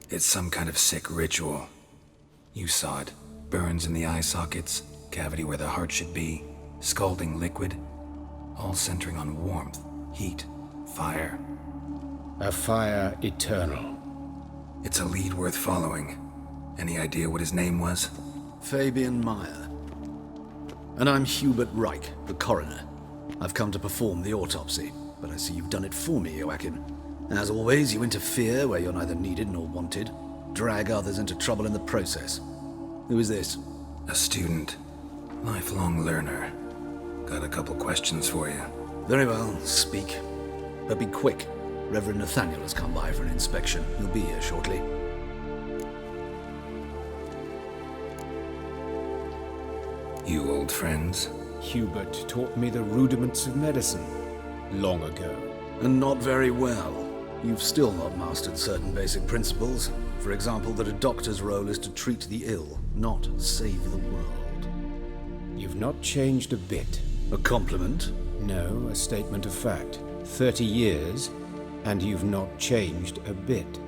[SPEAKER 3] It's some kind of sick ritual. You saw it. Burns in the eye sockets, cavity where the heart should be, scalding liquid, all centering on warmth, heat, fire.
[SPEAKER 14] A fire eternal.
[SPEAKER 3] It's a lead worth following. Any idea what his name was?
[SPEAKER 15] Fabian Meyer. And I'm Hubert Reich, the coroner. I've come to perform the autopsy, but I see you've done it for me, Joachim. As always, you interfere where you're neither needed nor wanted, drag others into trouble in the process. Who is this?
[SPEAKER 3] A student. Lifelong learner. Got a couple questions for you.
[SPEAKER 15] Very well, speak. But be quick. Reverend Nathaniel has come by for an inspection. He'll be here shortly.
[SPEAKER 3] You old friends?
[SPEAKER 14] Hubert taught me the rudiments of medicine. Long ago.
[SPEAKER 15] And not very well. You've still not mastered certain basic principles. For example, that a doctor's role is to treat the ill, not save the world.
[SPEAKER 14] You've not changed a bit.
[SPEAKER 15] A compliment?
[SPEAKER 14] No, a statement of fact. 30 years, and you've not changed a bit.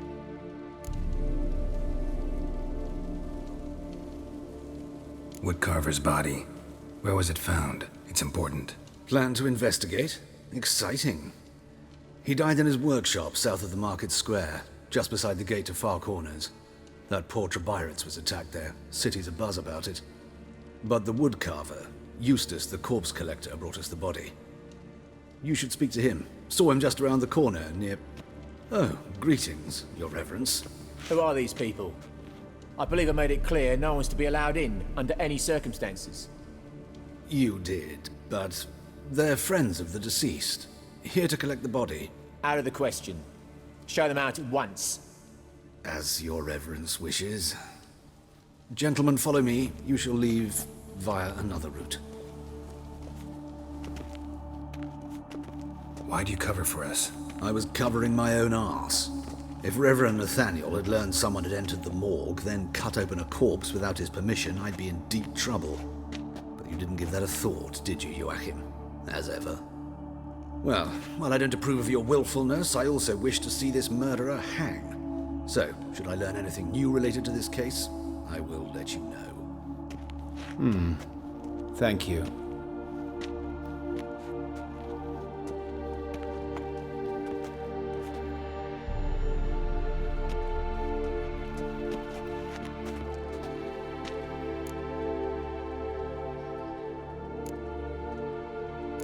[SPEAKER 3] Woodcarver's body. Where was it found? It's important.
[SPEAKER 15] Plan to investigate? Exciting. He died in his workshop south of the market square, just beside the gate to Far Corners. That poor Trebirates was attacked there. City's abuzz about it. But the woodcarver, Eustace the corpse collector, brought us the body. You should speak to him. Saw him just around the corner near... Oh, greetings, your reverence.
[SPEAKER 16] Who are these people? I believe I made it clear no one's to be allowed in under any circumstances.
[SPEAKER 15] You did, but they're friends of the deceased. Here to collect the body.
[SPEAKER 16] Out of the question. Show them out at once.
[SPEAKER 15] As your reverence wishes. Gentlemen, follow me. You shall leave via another route.
[SPEAKER 3] Why do you cover for us?
[SPEAKER 15] I was covering my own arse. If Reverend Nathaniel had learned someone had entered the morgue, then cut open a corpse without his permission, I'd be in deep trouble. But you didn't give that a thought, did you, Joachim? As ever. Well, while I don't approve of your willfulness, I also wish to see this murderer hang. So, should I learn anything new related to this case, I will let you know.
[SPEAKER 14] Thank you.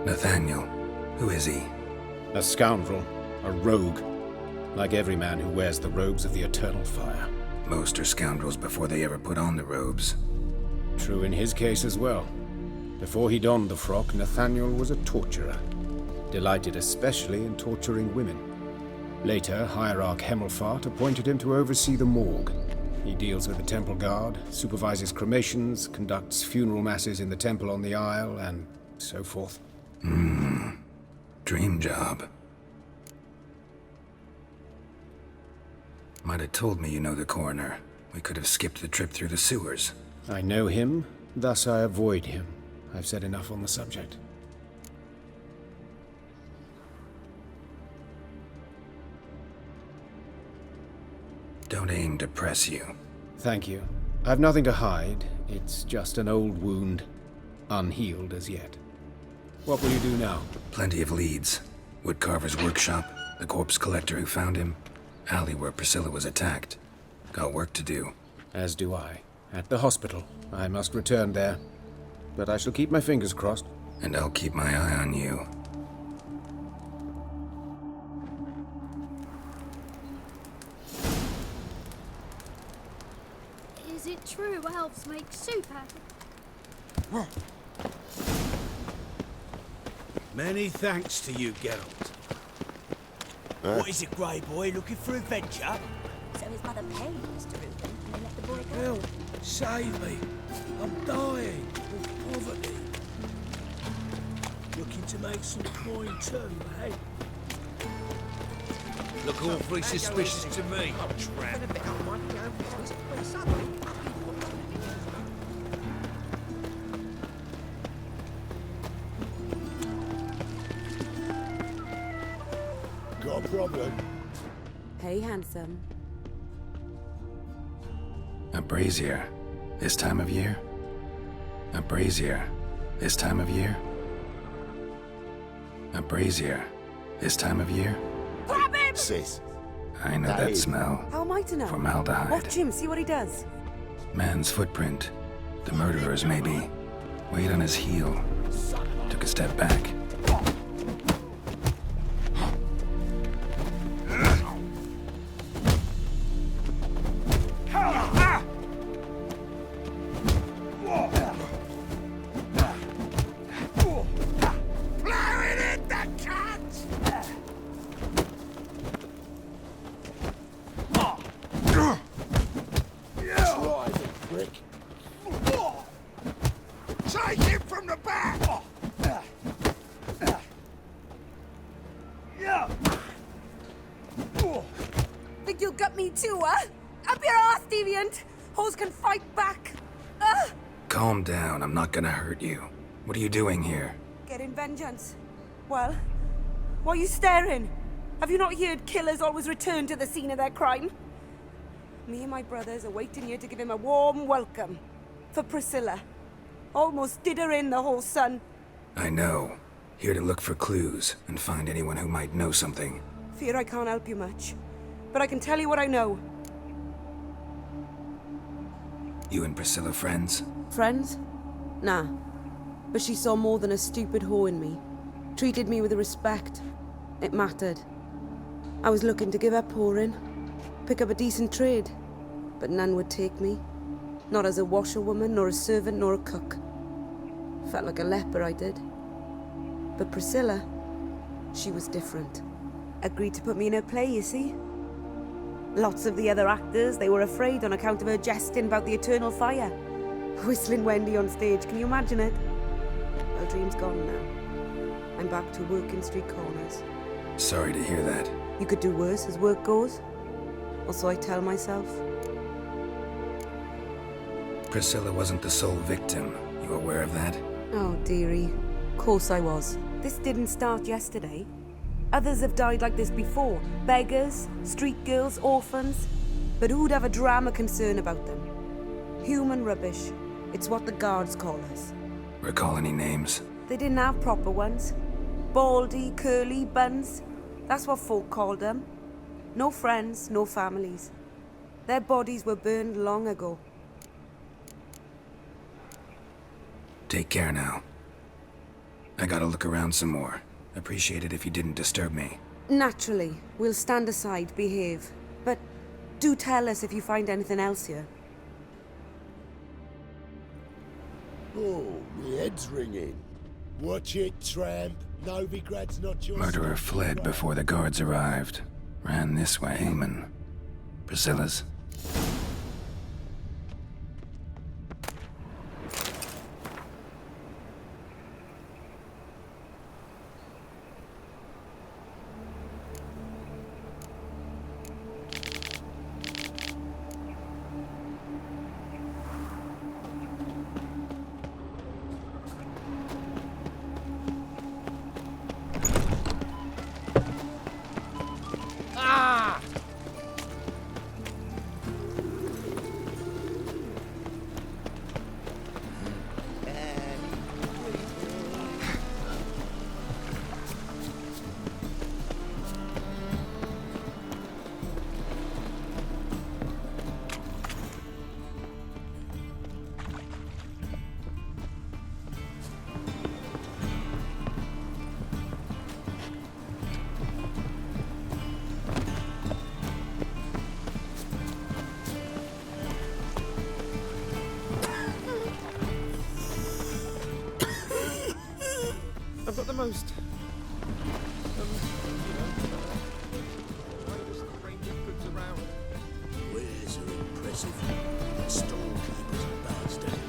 [SPEAKER 3] Nathaniel, who is he?
[SPEAKER 14] A scoundrel, a rogue, like every man who wears the robes of the Eternal Fire.
[SPEAKER 3] Most are scoundrels before they ever put on the robes.
[SPEAKER 14] True in his case as well. Before he donned the frock, Nathaniel was a torturer, delighted especially in torturing women. Later, Hierarch Hemmelfart appointed him to oversee the morgue. He deals with the temple guard, supervises cremations, conducts funeral masses in the temple on the Isle, and so forth.
[SPEAKER 3] Dream job. Might have told me you know the coroner. We could have skipped the trip through the sewers.
[SPEAKER 14] I know him, thus I avoid him. I've said enough on the subject.
[SPEAKER 3] Don't aim to press you.
[SPEAKER 14] Thank you. I've nothing to hide. It's just an old wound, unhealed as yet. What will you do now?
[SPEAKER 3] Plenty of leads. Woodcarver's workshop, the corpse collector who found him, alley where Priscilla was attacked. Got work to do.
[SPEAKER 14] As do I. At the hospital. I must return there. But I shall keep my fingers crossed.
[SPEAKER 3] And I'll keep my eye on you.
[SPEAKER 4] Is it true elves make soup out of?
[SPEAKER 13] Many thanks to you, Geralt.
[SPEAKER 12] What is it, Grey Boy? Looking for adventure?
[SPEAKER 17] So his mother paid Mr. Reuben and let the boy go?
[SPEAKER 2] Help! Save me! I'm dying of poverty. Looking to make some coin too, eh?
[SPEAKER 8] Look awfully suspicious to me.
[SPEAKER 7] Got a problem?
[SPEAKER 10] Hey, handsome.
[SPEAKER 3] A brazier. This time of year? A brazier. This time of year? A brazier. This time of year?
[SPEAKER 17] Grab him!
[SPEAKER 7] Sis.
[SPEAKER 3] I know that smell.
[SPEAKER 10] How am I to know?
[SPEAKER 3] Formaldehyde.
[SPEAKER 10] Watch him, see what he does.
[SPEAKER 3] Man's footprint. The murderer's, maybe. Weight on his heel. Took a step back.
[SPEAKER 7] Take him from the back!
[SPEAKER 10] Think you'll gut me too, huh? Up your ass, deviant! Hoes can fight back!
[SPEAKER 3] Calm down, I'm not gonna hurt you. What are you doing here?
[SPEAKER 10] Getting vengeance. Well, why are you staring? Have you not heard killers always return to the scene of their crime? Me and my brothers are waiting here to give him a warm welcome. For Priscilla. Almost did her in, the whole son.
[SPEAKER 3] I know. Here to look for clues and find anyone who might know something.
[SPEAKER 10] Fear I can't help you much. But I can tell you what I know.
[SPEAKER 3] You and Priscilla friends?
[SPEAKER 10] Friends? Nah. But she saw more than a stupid whore in me. Treated me with respect. It mattered. I was looking to give up whoring. Pick up a decent trade. But none would take me. Not as a washerwoman, nor a servant, nor a cook. Felt like a leper, I did. But Priscilla, she was different. Agreed to put me in her play, you see. Lots of the other actors, they were afraid on account of her jesting about the eternal fire. Whistling Wendy on stage, can you imagine it? Well, dream's gone now. I'm back to working street corners.
[SPEAKER 3] Sorry to hear that.
[SPEAKER 10] You could do worse as work goes. Or so I tell myself.
[SPEAKER 3] Priscilla wasn't the sole victim. You aware of that?
[SPEAKER 10] Oh, dearie. Course I was. This didn't start yesterday. Others have died like this before. Beggars, street girls, orphans. But who'd have a drama concern about them? Human rubbish. It's what the guards call us.
[SPEAKER 3] Recall any names?
[SPEAKER 10] They didn't have proper ones. Baldy, curly, buns. That's what folk called them. No friends, no families. Their bodies were burned long ago.
[SPEAKER 3] Take care now. I gotta look around some more. Appreciate it if you didn't disturb me.
[SPEAKER 10] Naturally. We'll stand aside, behave. But do tell us if you find anything else here.
[SPEAKER 7] Oh, my head's ringing. Watch it, tramp. Novigrad's not your...
[SPEAKER 3] Murderer fled before the guards arrived. Ran this way, Eamon. Priscilla's.
[SPEAKER 1] I've got the most...
[SPEAKER 13] Wares are impressive. Storekeepers are bounced down.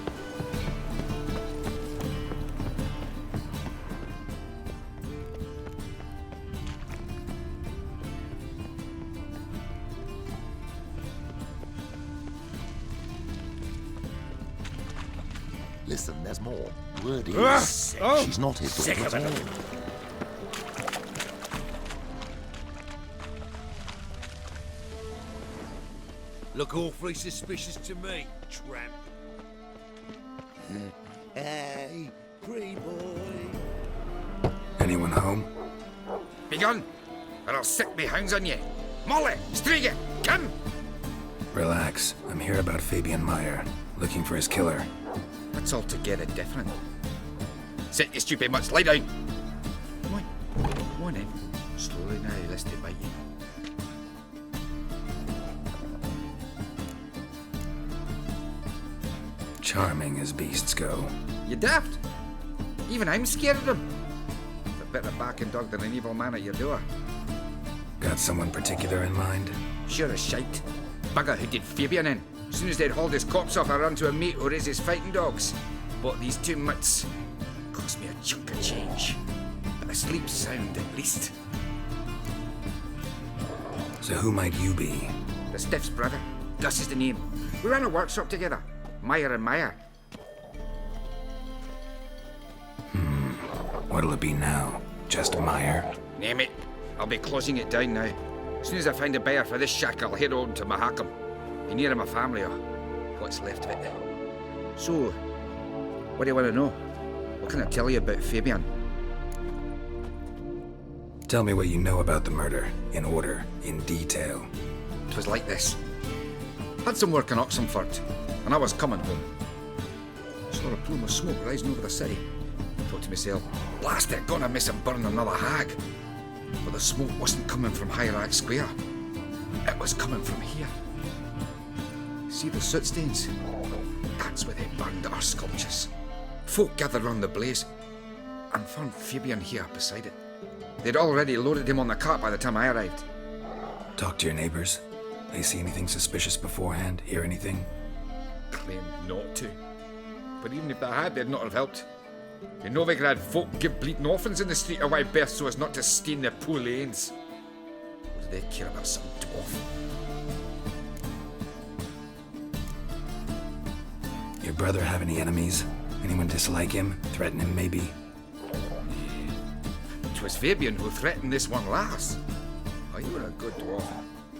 [SPEAKER 7] Listen, there's more. Word is, she's not his
[SPEAKER 13] Sick
[SPEAKER 7] daughter
[SPEAKER 13] of
[SPEAKER 7] at
[SPEAKER 13] it.
[SPEAKER 7] all.
[SPEAKER 13] Look awfully suspicious to me, tramp.
[SPEAKER 7] Hey, pretty boy.
[SPEAKER 3] Anyone home?
[SPEAKER 8] Begone, or I'll sick me hounds on you. Molly, Striga, come!
[SPEAKER 3] Relax. I'm here about Fabian Meyer. Looking for his killer.
[SPEAKER 8] That's altogether different. Sit, you stupid mutts, lie down. Come on in. Slowly now, lest they bite you.
[SPEAKER 3] Charming as beasts go.
[SPEAKER 8] You daft? Even I'm scared of them. A better barking dog than an evil man at your door.
[SPEAKER 3] Got someone particular in mind?
[SPEAKER 8] Sure as shite. Bugger who did Fabian in. As soon as they'd hauled his corpse off, I ran to a mate who raised his fighting dogs. Bought these 2 mutts. Cost me a chunk of change. But I sleep sound at least.
[SPEAKER 3] So who might you be?
[SPEAKER 8] The Stiff's brother. Gus is the name. We ran a workshop together. Meyer and Meyer.
[SPEAKER 3] What'll it be now? Just Meyer?
[SPEAKER 8] Name it. I'll be closing it down now. As soon as I find a buyer for this shack, I'll head on to Mahakam. Be near my family, or what's left of it. So, what do you want to know? What can I tell you about Fabian?
[SPEAKER 3] Tell me what you know about the murder, in order, in detail.
[SPEAKER 8] It was like this. Had some work in Oxenford, and I was coming home. Saw a plume of smoke rising over the city. Thought to myself, blast it, gonna miss and burn another hag. But the smoke wasn't coming from Hierarch Square. It was coming from here. See the soot stains? That's where they burned our sculptures. Folk gathered round the blaze and found Fabian here beside it. They'd already loaded him on the cart by the time I arrived.
[SPEAKER 3] Talk to your neighbors. They see anything suspicious beforehand? Hear anything?
[SPEAKER 8] Claimed not to. But even if they had, they'd not have helped. In Novigrad, folk give bleeding orphans in the street a wide berth so as not to stain their poor lanes. What do they care about some dwarf?
[SPEAKER 3] Your brother have any enemies? Anyone dislike him? Threaten him, maybe?
[SPEAKER 8] 'Twas Fabian who threatened this one last. Oh, you were a good dwarf.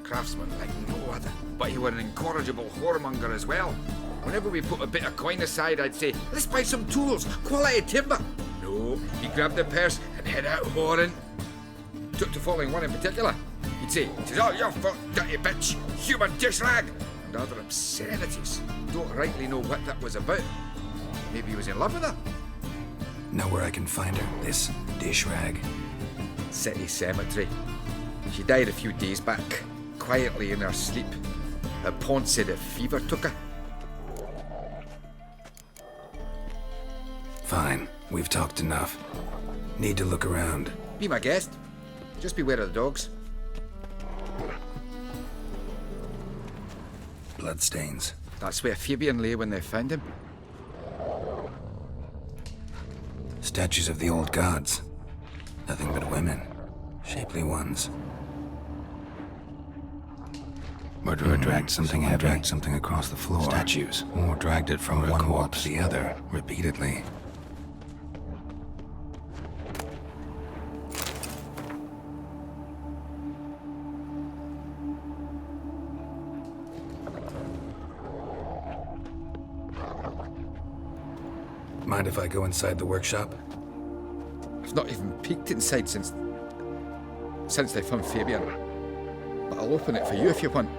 [SPEAKER 8] Craftsman like no other. But you were an incorrigible whoremonger as well. Whenever we put a bit of coin aside, I'd say, let's buy some tools, quality timber. No, he'd grab the purse and head out whoring. Took to following one in particular. He'd say, "'Tis all your fault, dirty bitch, human dish rag," and other obscenities. Don't rightly know what that was about. Maybe he was in love with her.
[SPEAKER 3] Know where I can find her? This dish rag?
[SPEAKER 8] City cemetery. She died a few days back, quietly in her sleep. Her pawn said a fever took her.
[SPEAKER 3] Fine, we've talked enough. Need to look around.
[SPEAKER 8] Be my guest. Just beware of the dogs.
[SPEAKER 3] Bloodstains.
[SPEAKER 8] That's where Fabian lay when they found him.
[SPEAKER 3] Statues of the old gods. Nothing but women. Shapely ones. Murderer dragged something heavy. Dragged something across the floor. Statues. Or dragged it from one wall to the other, repeatedly. Mind if I go inside the workshop?
[SPEAKER 8] I've not even peeked inside since they found Fabian. But I'll open it for you if you want.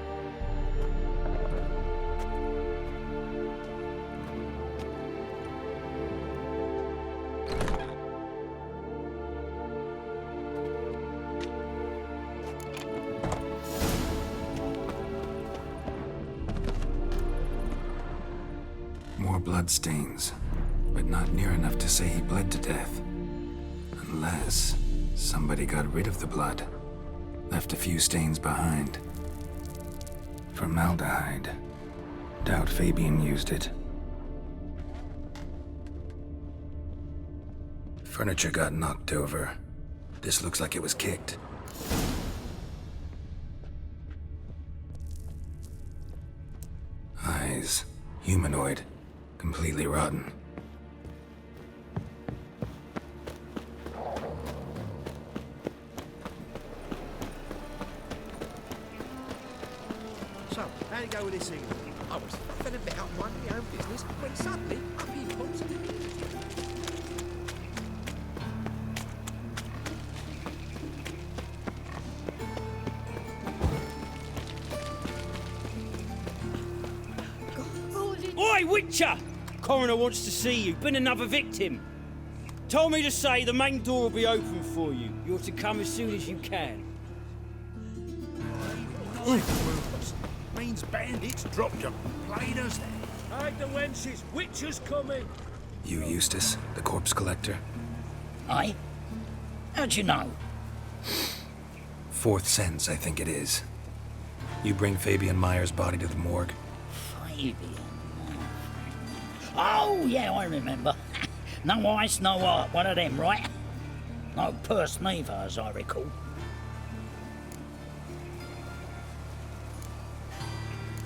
[SPEAKER 3] More bloodstains, but not near enough to say he bled to death. Unless somebody got rid of the blood. Left a few stains behind. Formaldehyde. Doubt Fabian used it. Furniture got knocked over. This looks like it was kicked. Eyes. Humanoid. Completely rotten.
[SPEAKER 2] So, how'd it go with this thing?
[SPEAKER 18] I was fed a bit out minding my own business when suddenly up he comes.
[SPEAKER 19] Oi, Witcher! Coroner wants to see you. Been another victim. Told me to say the main door will be open for you. You're to come as soon as you can.
[SPEAKER 13] Means bandits dropped them. Played us there.
[SPEAKER 2] Hide the wenches. Witcher's coming.
[SPEAKER 3] You Eustace, the corpse collector?
[SPEAKER 20] Aye? How'd you know?
[SPEAKER 3] Fourth sense, I think it is. You bring Fabian Meyer's body to the morgue?
[SPEAKER 20] Fabian? Oh, yeah, I remember. No ice, no art, one of them, right? No purse neither, as I recall.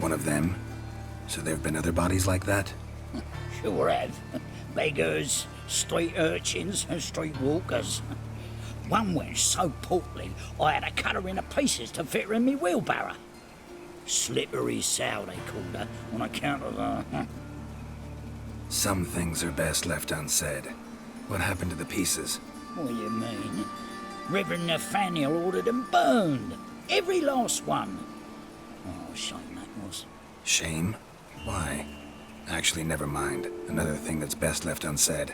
[SPEAKER 3] One of them? So there have been other bodies like that?
[SPEAKER 20] Sure have. Beggars, street urchins, and street walkers. One went so portly, I had to cut her into pieces to fit her in me wheelbarrow. Slippery sow, they called her, on account of her.
[SPEAKER 3] Some things are best left unsaid. What happened to the pieces?
[SPEAKER 20] What do you mean? Reverend Nathaniel ordered them burned. Every last one. Oh, shame that was.
[SPEAKER 3] Shame? Why? Actually, never mind. Another thing that's best left unsaid.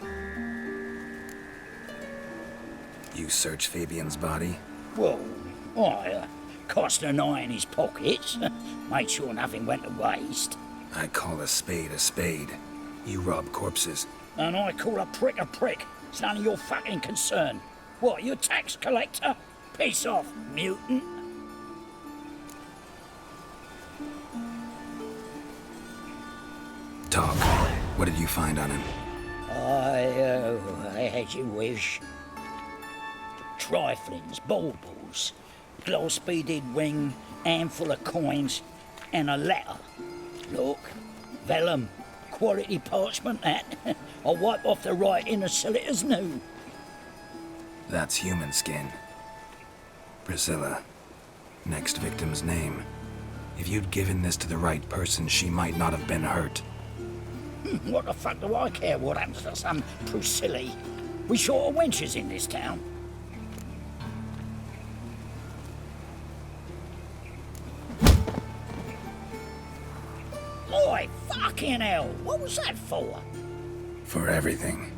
[SPEAKER 3] You searched Fabian's body?
[SPEAKER 20] Well, I cast an eye in his pockets. Made sure nothing went to waste.
[SPEAKER 3] I call a spade a spade. You rob corpses.
[SPEAKER 20] And I call a prick a prick. It's none of your fucking concern. What, you tax collector? Piss off, mutant.
[SPEAKER 3] Talk. What did you find on him?
[SPEAKER 20] I had you wish. Triflings, baubles, glass-beaded ring, handful of coins, and a letter. Look, vellum, quality parchment that. I'll wipe off the writing and sell it as new.
[SPEAKER 3] That's human skin. Priscilla. Next victim's name. If you'd given this to the right person, she might not have been hurt.
[SPEAKER 20] What the fuck do I care what happens to some Priscilla? We short of wenches in this town. Oi, fucking hell! What was that for?
[SPEAKER 3] For everything.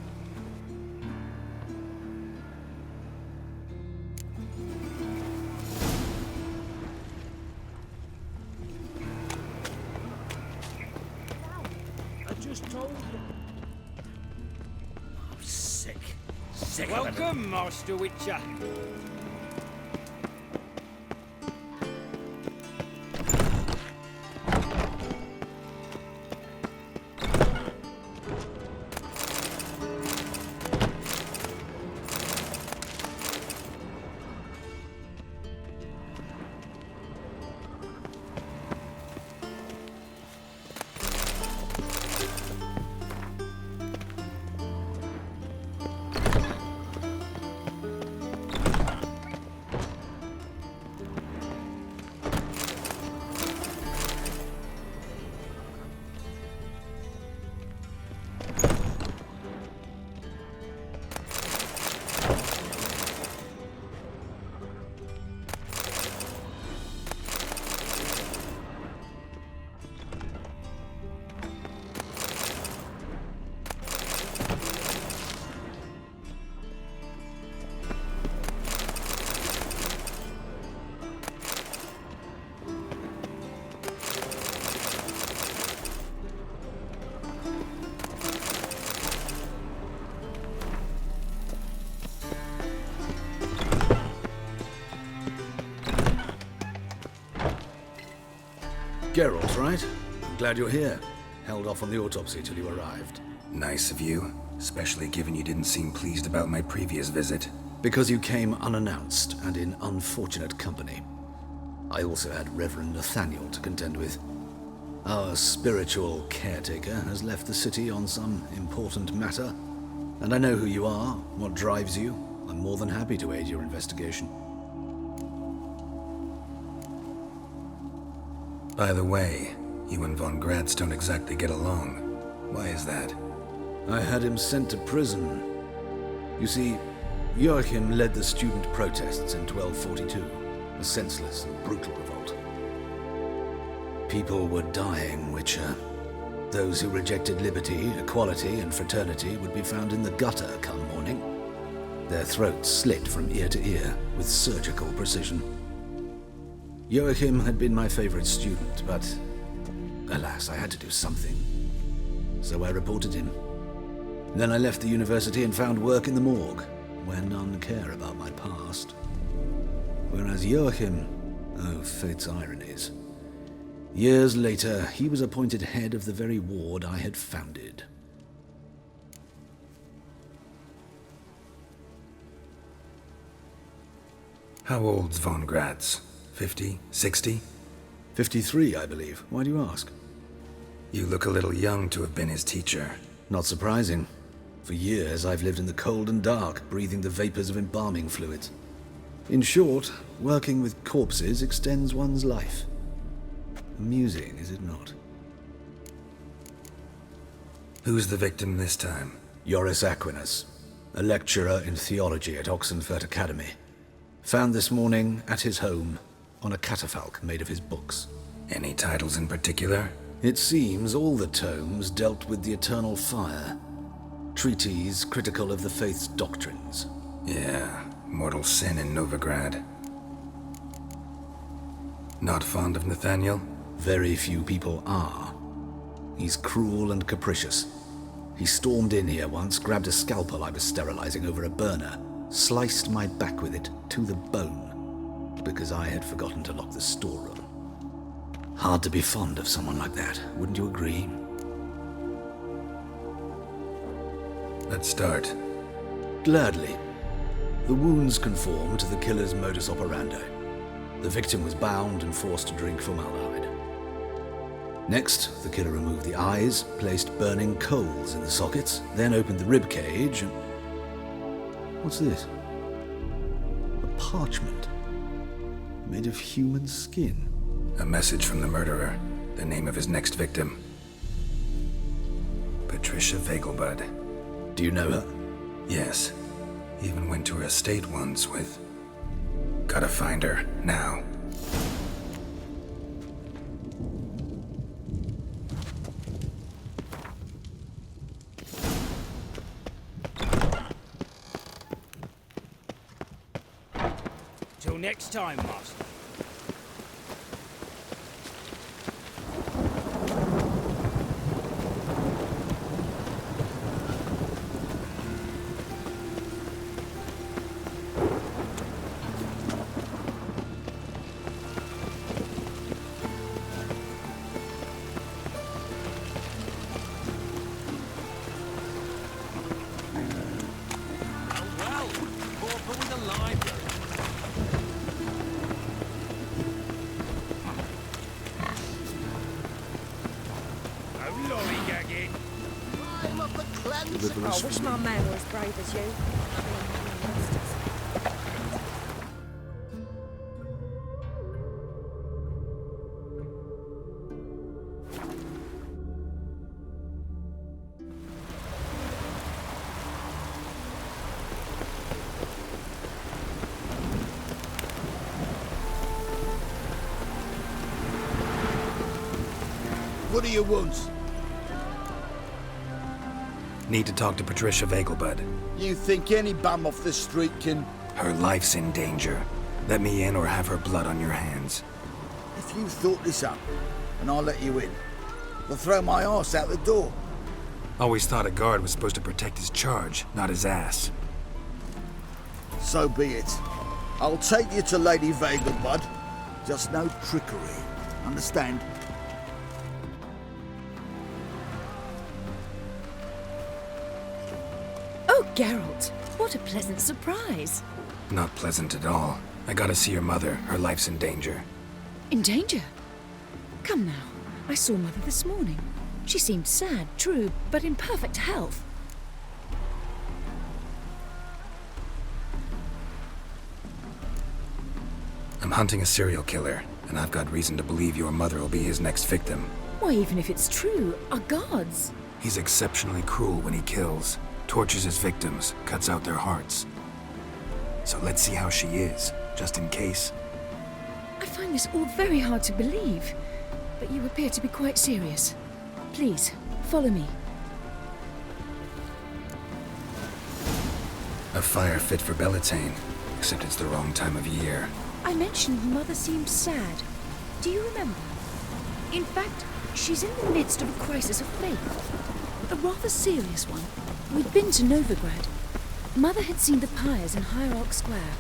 [SPEAKER 2] Sick. Sick of it.
[SPEAKER 19] Welcome, Master Witcher.
[SPEAKER 15] Geralt, right? I'm glad you're here. Held off on the autopsy till you arrived.
[SPEAKER 3] Nice of you, especially given you didn't seem pleased about my previous visit.
[SPEAKER 15] Because you came unannounced and in unfortunate company. I also had Reverend Nathaniel to contend with. Our spiritual caretaker has left the city on some important matter, and I know who you are, what drives you. I'm more than happy to aid your investigation.
[SPEAKER 3] By the way, you and von Gratz don't exactly get along. Why is that?
[SPEAKER 15] I had him sent to prison. You see, Joachim led the student protests in 1242, a senseless and brutal revolt. People were dying, Witcher. Those who rejected liberty, equality, and fraternity would be found in the gutter come morning. Their throats slit from ear to ear with surgical precision. Joachim had been my favorite student, but alas, I had to do something. So I reported him. Then I left the university and found work in the morgue, where none care about my past. Whereas Joachim, oh, fate's ironies. Years later, he was appointed head of the very ward I had founded.
[SPEAKER 3] How old's von Gratz? 50? 60?
[SPEAKER 15] 53, I believe. Why do you ask?
[SPEAKER 3] You look a little young to have been his teacher.
[SPEAKER 15] Not surprising. For years, I've lived in the cold and dark, breathing the vapors of embalming fluids. In short, working with corpses extends one's life. Amusing, is it not?
[SPEAKER 3] Who's the victim this time?
[SPEAKER 15] Joris Aquinas, a lecturer in theology at Oxenfurt Academy. Found this morning at his home on a catafalque made of his books.
[SPEAKER 3] Any titles in particular?
[SPEAKER 15] It seems all the tomes dealt with the eternal fire. Treatises critical of the faith's doctrines.
[SPEAKER 3] Yeah, mortal sin in Novigrad. Not fond of Nathaniel?
[SPEAKER 15] Very few people are. He's cruel and capricious. He stormed in here once, grabbed a scalpel I was sterilizing over a burner, sliced my back with it to the bone, because I had forgotten to lock the storeroom. Hard to be fond of someone like that, wouldn't you agree?
[SPEAKER 3] Let's start.
[SPEAKER 15] Gladly. The wounds conform to the killer's modus operandi. The victim was bound and forced to drink formaldehyde. Next, the killer removed the eyes, placed burning coals in the sockets, then opened the rib cage and... What's this? A parchment. Made of human skin.
[SPEAKER 3] A message from the murderer. The name of his next victim. Patricia Vegelbud.
[SPEAKER 15] Do you know her?
[SPEAKER 3] Yes. Even went to her estate once with... Gotta find her, now.
[SPEAKER 19] Till next time, Master.
[SPEAKER 15] deliverance
[SPEAKER 4] I wish
[SPEAKER 15] from
[SPEAKER 4] my
[SPEAKER 15] him.
[SPEAKER 4] man were as brave as you.
[SPEAKER 13] What do you want?
[SPEAKER 3] Need to talk to Patricia Vegelbud.
[SPEAKER 13] You think any bum off the street can...
[SPEAKER 3] Her life's in danger. Let me in or have her blood on your hands.
[SPEAKER 13] If you thought this up, and I'll let you in, I'll throw my arse out the door.
[SPEAKER 3] Always thought a guard was supposed to protect his charge, not his ass.
[SPEAKER 13] So be it. I'll take you to Lady Vegelbud. Just no trickery. Understand?
[SPEAKER 21] Oh, Geralt, what a pleasant surprise.
[SPEAKER 3] Not pleasant at all. I gotta see your mother. Her life's in danger.
[SPEAKER 21] In danger? Come now, I saw Mother this morning. She seemed sad, true, but in perfect health.
[SPEAKER 3] I'm hunting a serial killer, and I've got reason to believe your mother will be his next victim.
[SPEAKER 21] Why, even if it's true, our gods.
[SPEAKER 3] He's exceptionally cruel when he kills, tortures his victims, cuts out their hearts. So let's see how she is, just in case.
[SPEAKER 21] I find this all very hard to believe, but you appear to be quite serious. Please, follow me.
[SPEAKER 3] A fire fit for Bellatane, except it's the wrong time of year.
[SPEAKER 21] I mentioned Mother seemed sad. Do you remember? In fact, she's in the midst of a crisis of faith. A rather serious one. We'd been to Novigrad. Mother had seen the pyres in Hierarch Square,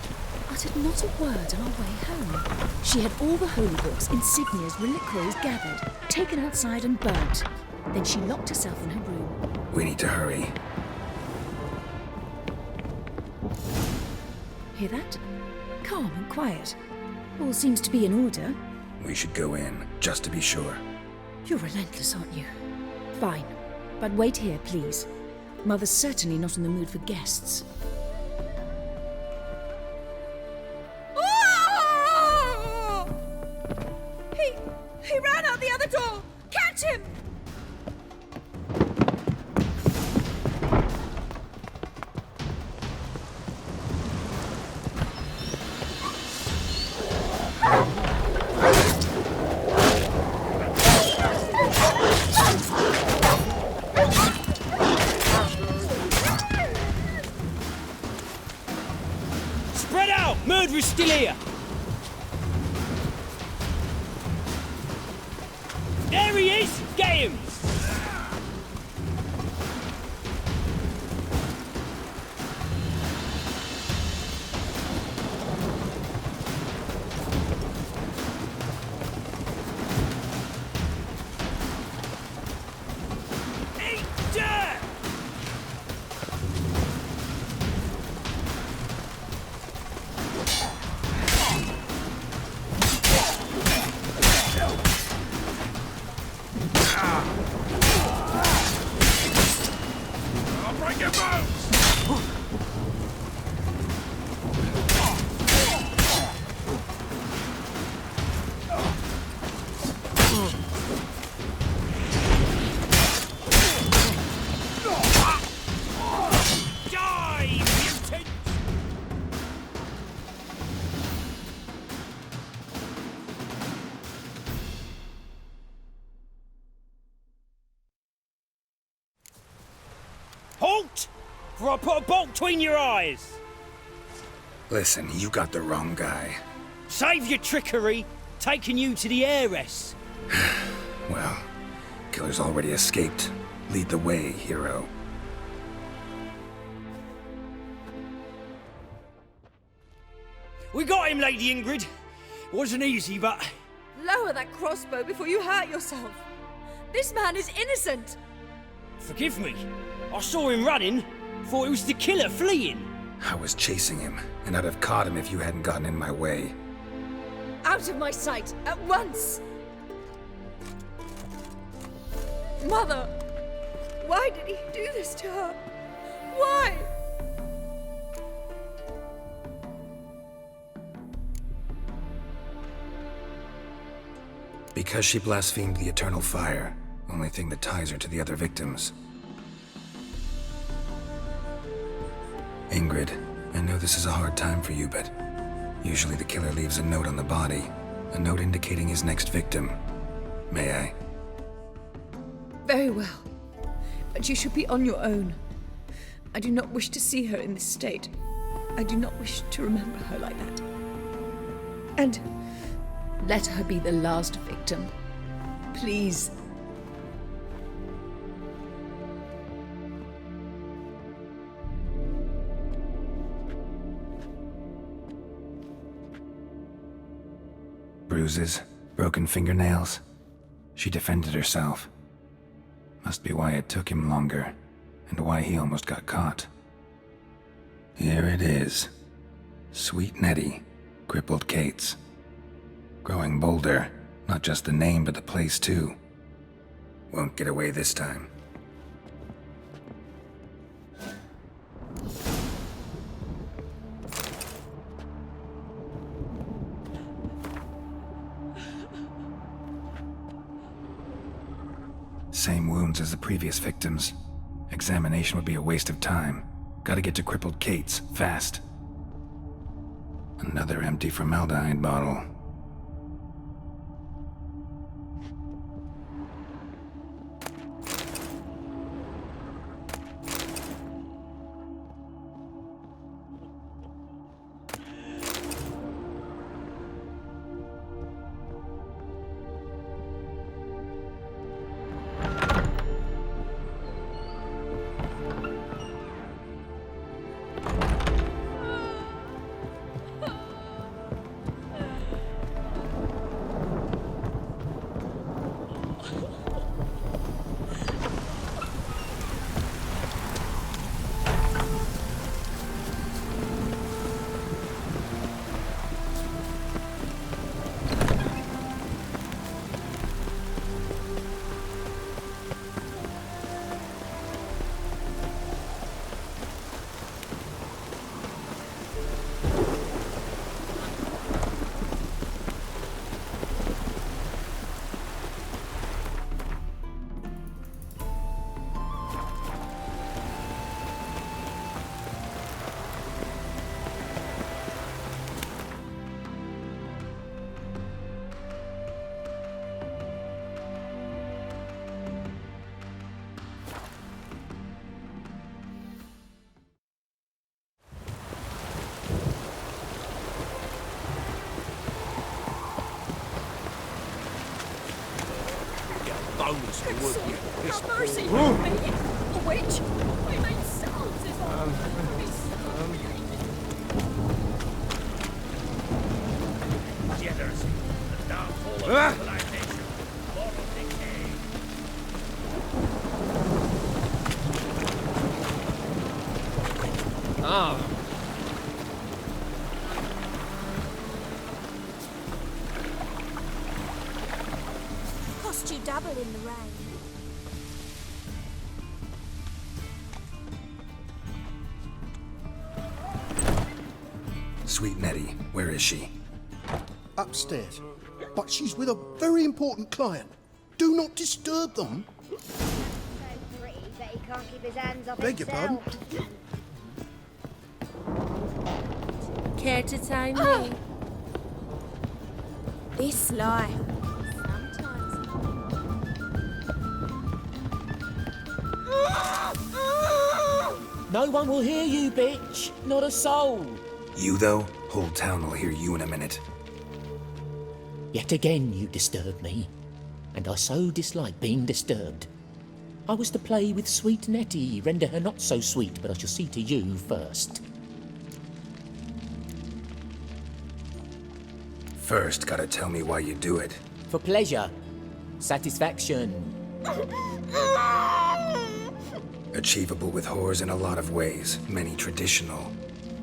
[SPEAKER 21] uttered not a word on our way home. She had all the holy books, insignias, reliquaries gathered, taken outside and burnt. Then she locked herself in her room.
[SPEAKER 3] We need to hurry.
[SPEAKER 21] Hear that? Calm and quiet. All seems to be in order.
[SPEAKER 3] We should go in, just to be sure.
[SPEAKER 21] You're relentless, aren't you? Fine. But wait here, please. Mother's certainly not in the mood for guests.
[SPEAKER 4] Oh! He ran out the other door! Catch him!
[SPEAKER 19] Spread out! Murderer's still here! There he is! Get him! Eat dirt!
[SPEAKER 2] I'll break your bones!
[SPEAKER 19] Die, mutant! Halt! For I put a bolt between your eyes!
[SPEAKER 3] Listen, you got the wrong guy.
[SPEAKER 19] Save your trickery! Taking you to the heiress!
[SPEAKER 3] Well, killer's already escaped. Lead the way, hero.
[SPEAKER 19] We got him, Lady Ingrid. Wasn't easy, but...
[SPEAKER 4] Lower that crossbow before you hurt yourself. This man is innocent.
[SPEAKER 19] Forgive me. I saw him running. Thought it was the killer fleeing.
[SPEAKER 3] I was chasing him, and I'd have caught him if you hadn't gotten in my way.
[SPEAKER 4] Out of my sight, at once! Mother! Why did he do this to her? Why?
[SPEAKER 3] Because she blasphemed the eternal fire, only thing that ties her to the other victims. Ingrid, I know this is a hard time for you, but usually the killer leaves a note on the body, a note indicating his next victim. May I?
[SPEAKER 21] Very well. But you should be on your own. I do not wish to see her in this state. I do not wish to remember her like that. And let her be the last victim. Please.
[SPEAKER 3] Bruises, broken fingernails. She defended herself. Must be why it took him longer, and why he almost got caught. Here it is. Sweet Nettie, crippled Kate's. Growing bolder, not just the name but the place too. Won't get away this time. Same wounds as the previous victims. Examination would be a waste of time. Gotta get to crippled Kate's, fast. Another empty formaldehyde bottle.
[SPEAKER 4] Have mercy on me, a witch! My main sounds is on
[SPEAKER 2] Jealousy, the downfall of civilization, moral decay.
[SPEAKER 1] Ah.
[SPEAKER 17] Cost you double in the rain.
[SPEAKER 3] Sweet Nettie, where is she?
[SPEAKER 13] Upstairs. But she's with a very important client. Do not disturb them.
[SPEAKER 11] So pretty that he can't keep his hands off
[SPEAKER 13] Beg your pardon?
[SPEAKER 22] Care to tie me?
[SPEAKER 5] This lie.
[SPEAKER 16] No one will hear you, bitch. Not a soul.
[SPEAKER 3] You, though? Whole town will hear you in a minute.
[SPEAKER 16] Yet again you disturb me, and I so dislike being disturbed. I was to play with sweet Nettie, render her not so sweet, but I shall see to you first.
[SPEAKER 3] First, gotta tell me why you do it.
[SPEAKER 16] For pleasure. Satisfaction.
[SPEAKER 3] Achievable with whores in a lot of ways, many traditional.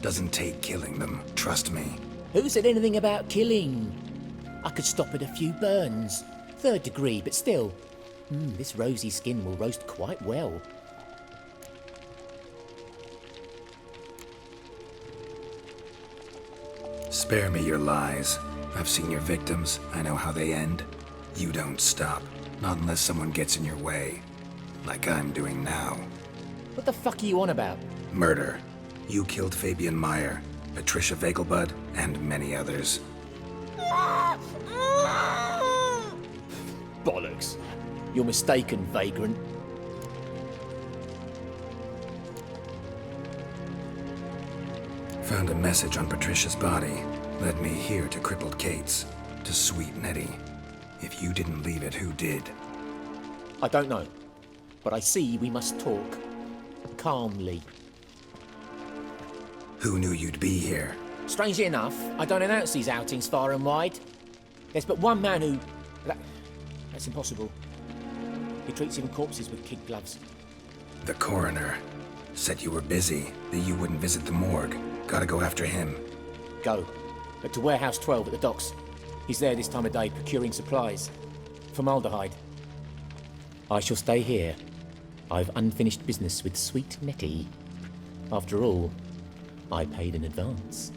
[SPEAKER 3] Doesn't take killing them, trust me.
[SPEAKER 16] Who said anything about killing? I could stop at a few burns. 3rd degree, but still. This rosy skin will roast quite well.
[SPEAKER 3] Spare me your lies. I've seen your victims. I know how they end. You don't stop. Not unless someone gets in your way. Like I'm doing now.
[SPEAKER 16] What the fuck are you on about?
[SPEAKER 3] Murder. You killed Fabian Meyer, Patricia Vegelbud, and many others.
[SPEAKER 16] Bollocks. You're mistaken, vagrant.
[SPEAKER 3] Found a message on Patricia's body. Led me here to crippled Kate's. To sweet Nettie. If you didn't leave it, who did?
[SPEAKER 16] I don't know. But I see we must talk. Calmly.
[SPEAKER 3] Who knew you'd be here?
[SPEAKER 16] Strangely enough, I don't announce these outings far and wide. There's but one man who... That's impossible. He treats even corpses with kid gloves.
[SPEAKER 3] The coroner. Said you were busy, that you wouldn't visit the morgue. Gotta go after him.
[SPEAKER 16] Go. But to Warehouse 12 at the docks. He's there this time of day procuring supplies. Formaldehyde. I shall stay here. I've unfinished business with sweet Nettie. After all, I paid in advance.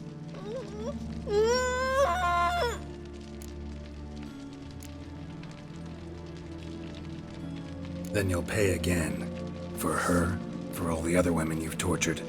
[SPEAKER 3] Then you'll pay again. For her, for all the other women you've tortured.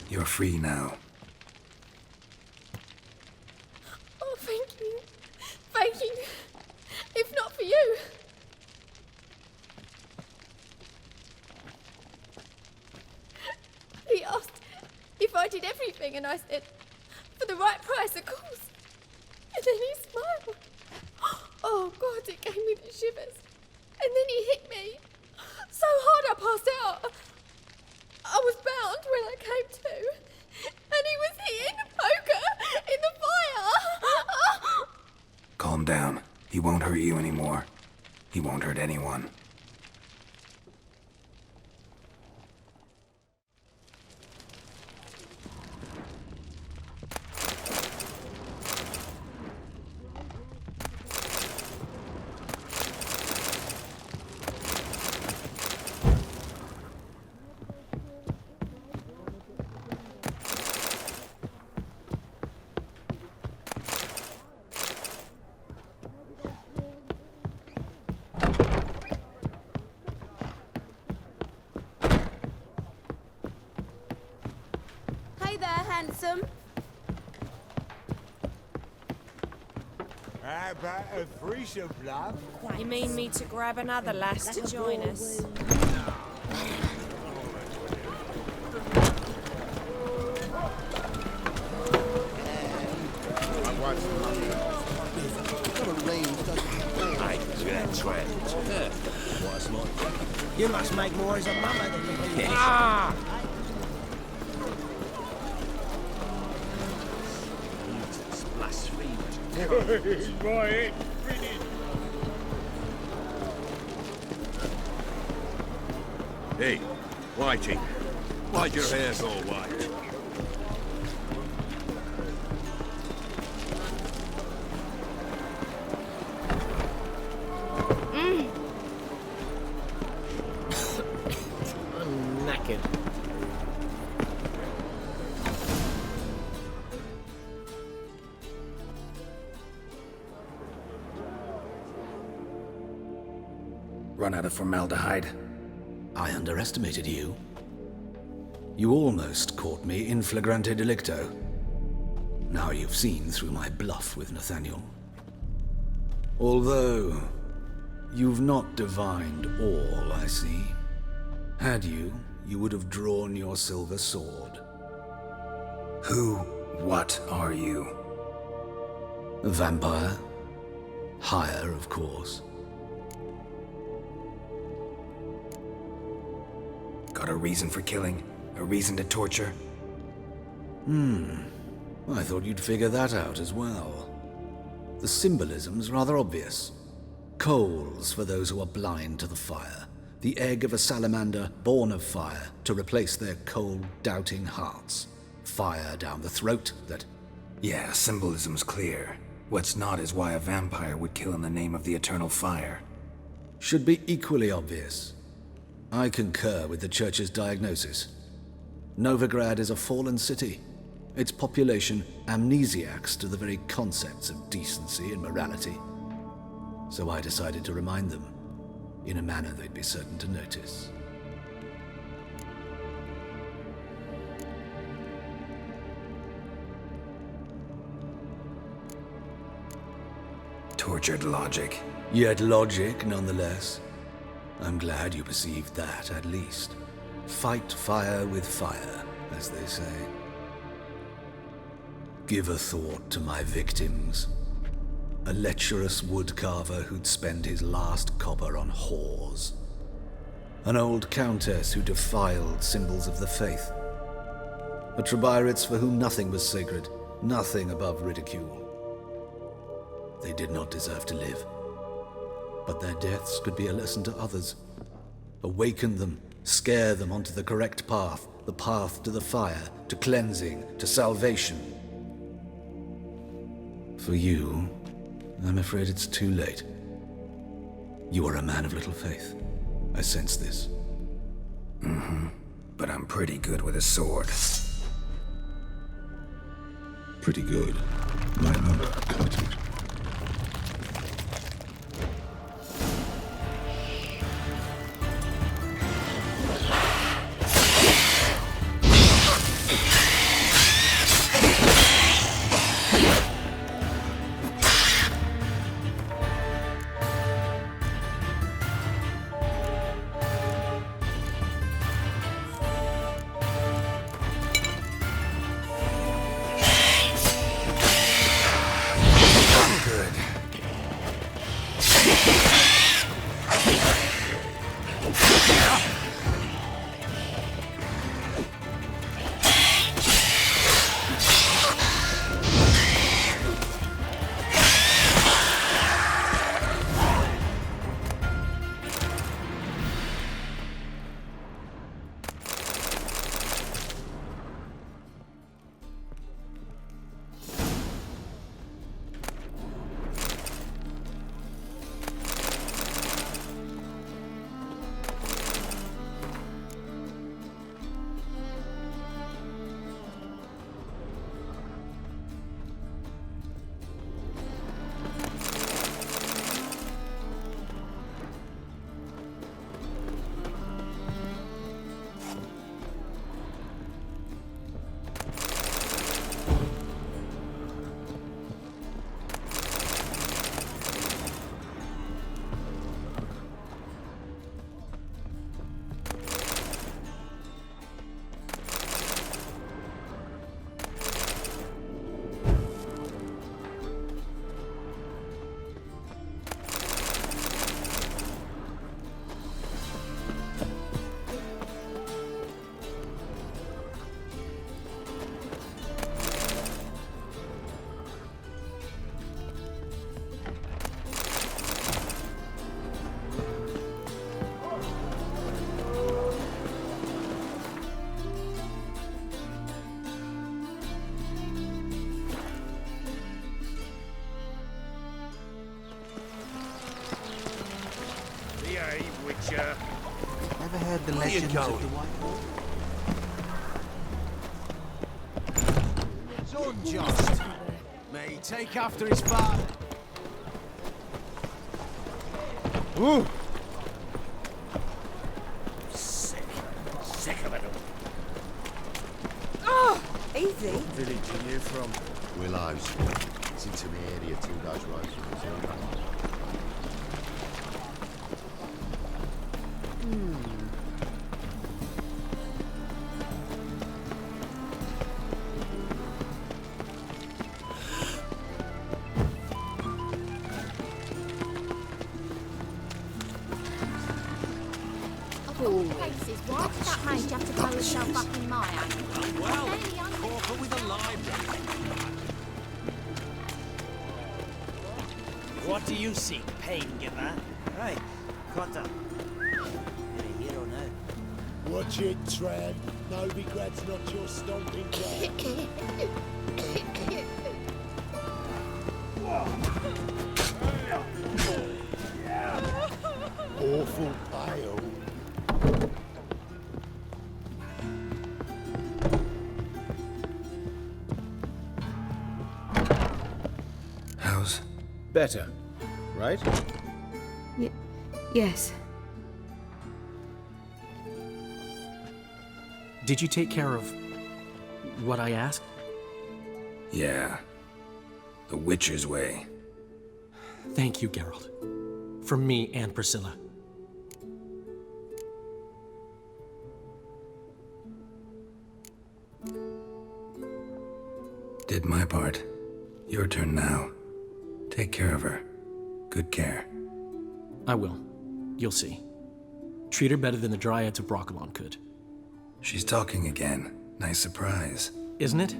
[SPEAKER 3] You're free now.
[SPEAKER 4] Oh, thank you. Thank you. If not for you. He asked if I did everything, and I said, for the right price, of course. And then he smiled. Oh, God, it gave me the shivers. And then he hit me. So hard I passed out. I was bound when I came to. And he was hitting the poker in the fire.
[SPEAKER 3] Calm down. He won't hurt you anymore. He won't hurt anyone.
[SPEAKER 10] Hey there, handsome.
[SPEAKER 6] How about a threesome, love?
[SPEAKER 22] You mean me to grab another lass to join us?
[SPEAKER 12] You must make more as a mama than you do.
[SPEAKER 6] Right, hey, Whitey, why'd your hair go white?
[SPEAKER 1] I'm knackered.
[SPEAKER 3] Run out of formaldehyde.
[SPEAKER 15] I underestimated you. You almost caught me in flagrante delicto. Now you've seen through my bluff with Nathaniel. Although, you've not divined all, I see. Had you, you would have drawn your silver sword.
[SPEAKER 3] What are you?
[SPEAKER 15] A vampire. Heir, of course.
[SPEAKER 3] Got a reason for killing? A reason to torture?
[SPEAKER 15] I thought you'd figure that out as well. The symbolism's rather obvious. Coals for those who are blind to the fire. The egg of a salamander born of fire to replace their cold, doubting hearts. Fire down the throat that...
[SPEAKER 3] Yeah, symbolism's clear. What's not is why a vampire would kill in the name of the eternal fire.
[SPEAKER 15] Should be equally obvious. I concur with the Church's diagnosis. Novigrad is a fallen city. Its population amnesiacs to the very concepts of decency and morality. So I decided to remind them, in a manner they'd be certain to notice.
[SPEAKER 3] Tortured logic.
[SPEAKER 15] Yet logic, nonetheless. I'm glad you perceived that, at least. Fight fire with fire, as they say. Give a thought to my victims. A lecherous woodcarver who'd spend his last copper on whores. An old countess who defiled symbols of the faith. A Trebirates for whom nothing was sacred, nothing above ridicule. They did not deserve to live. But their deaths could be a lesson to others. Awaken them, scare them onto the correct path, the path to the fire, to cleansing, to salvation. For you, I'm afraid it's too late. You are a man of little faith. I sense this.
[SPEAKER 3] Mm-hmm. But I'm pretty good with a sword.
[SPEAKER 15] Pretty good. Might not cut it.
[SPEAKER 18] Ever heard the legends of the White Wolf?
[SPEAKER 2] It's unjust. May he take after his father.
[SPEAKER 18] Ooh!
[SPEAKER 2] Sick of it all.
[SPEAKER 10] Oh, easy.
[SPEAKER 2] Village are you from?
[SPEAKER 7] Willows. It's into the area 2 days road from Vizima.
[SPEAKER 11] Why did that mage have to blow himself up in my hand?
[SPEAKER 2] Well, corker with a library.
[SPEAKER 12] What do you seek, pain giver? Hey, Cotta.
[SPEAKER 7] Watch it, Tran. Novigrad's not your stomping ground. Awful pale.
[SPEAKER 3] How's...
[SPEAKER 9] Better, right?
[SPEAKER 5] Yes.
[SPEAKER 1] Did you take care of what I asked?
[SPEAKER 3] Yeah. The Witcher's way.
[SPEAKER 1] Thank you, Geralt. From me and Priscilla.
[SPEAKER 3] Did my part. Your turn now. Take care of her. Good care.
[SPEAKER 1] I will. You'll see. Treat her better than the Dryads of Brokilon could.
[SPEAKER 3] She's talking again. Nice surprise.
[SPEAKER 1] Isn't it?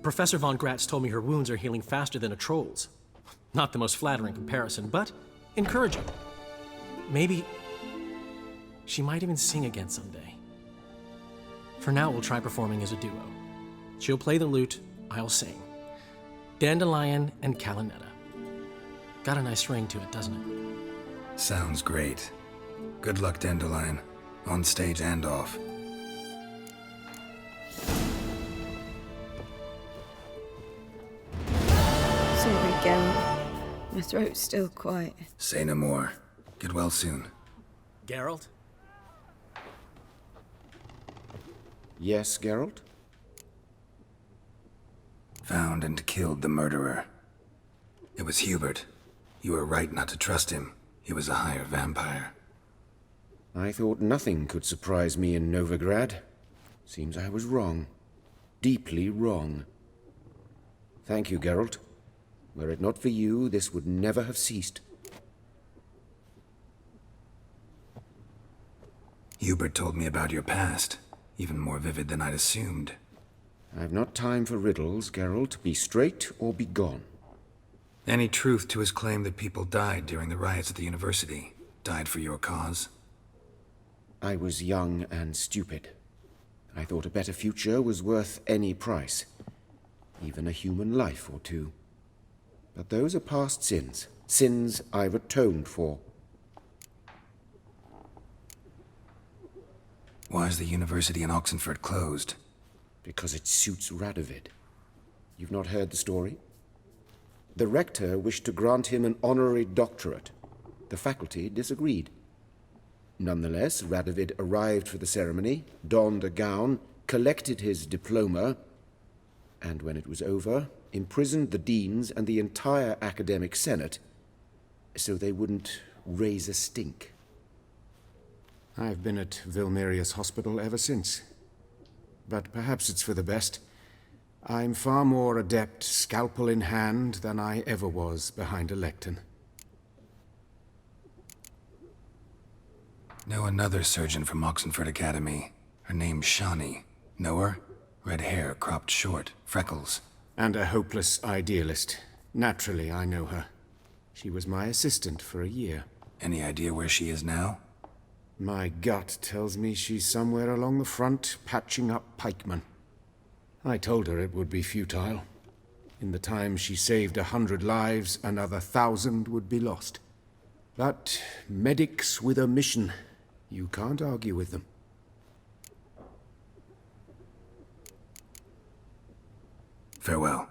[SPEAKER 1] Professor von Gratz told me her wounds are healing faster than a troll's. Not the most flattering comparison, but encouraging. Maybe she might even sing again someday. For now, we'll try performing as a duo. She'll play the lute, I'll sing. Dandelion and Calinetta. Got a nice ring to it, doesn't it?
[SPEAKER 3] Sounds great. Good luck, Dandelion. On stage and off.
[SPEAKER 5] Sorry, Geralt. My throat's still quiet.
[SPEAKER 3] Say no more. Get well soon.
[SPEAKER 1] Geralt?
[SPEAKER 9] Yes, Geralt?
[SPEAKER 3] Found and killed the murderer. It was Hubert. You were right not to trust him. He was a higher vampire.
[SPEAKER 9] I thought nothing could surprise me in Novigrad. Seems I was wrong. Deeply wrong. Thank you, Geralt. Were it not for you, this would never have ceased.
[SPEAKER 3] Hubert told me about your past. Even more vivid than I'd assumed.
[SPEAKER 9] I've not time for riddles, Geralt. Be straight or be gone.
[SPEAKER 3] Any truth to his claim that people died during the riots at the university? Died for your cause?
[SPEAKER 9] I was young and stupid. I thought a better future was worth any price. Even a human life or two. But those are past sins. Sins I've atoned for.
[SPEAKER 3] Why is the university in Oxenford closed?
[SPEAKER 9] Because it suits Radovid. You've not heard the story? The rector wished to grant him an honorary doctorate. The faculty disagreed. Nonetheless, Radovid arrived for the ceremony, donned a gown, collected his diploma, and when it was over, imprisoned the deans and the entire academic senate so they wouldn't raise a stink.
[SPEAKER 14] I've been at Vilmerius Hospital ever since. But perhaps it's for the best. I'm far more adept scalpel in hand than I ever was behind a lectern.
[SPEAKER 3] Know another surgeon from Oxenford Academy. Her name's Shawnee. Know her? Red hair, cropped short, freckles.
[SPEAKER 14] And a hopeless idealist. Naturally, I know her. She was my assistant for a year.
[SPEAKER 3] Any idea where she is now?
[SPEAKER 14] My gut tells me she's somewhere along the front, patching up pikemen. I told her it would be futile. In the time she saved 100 lives, another 1,000 would be lost. But medics with a mission, you can't argue with them.
[SPEAKER 3] Farewell.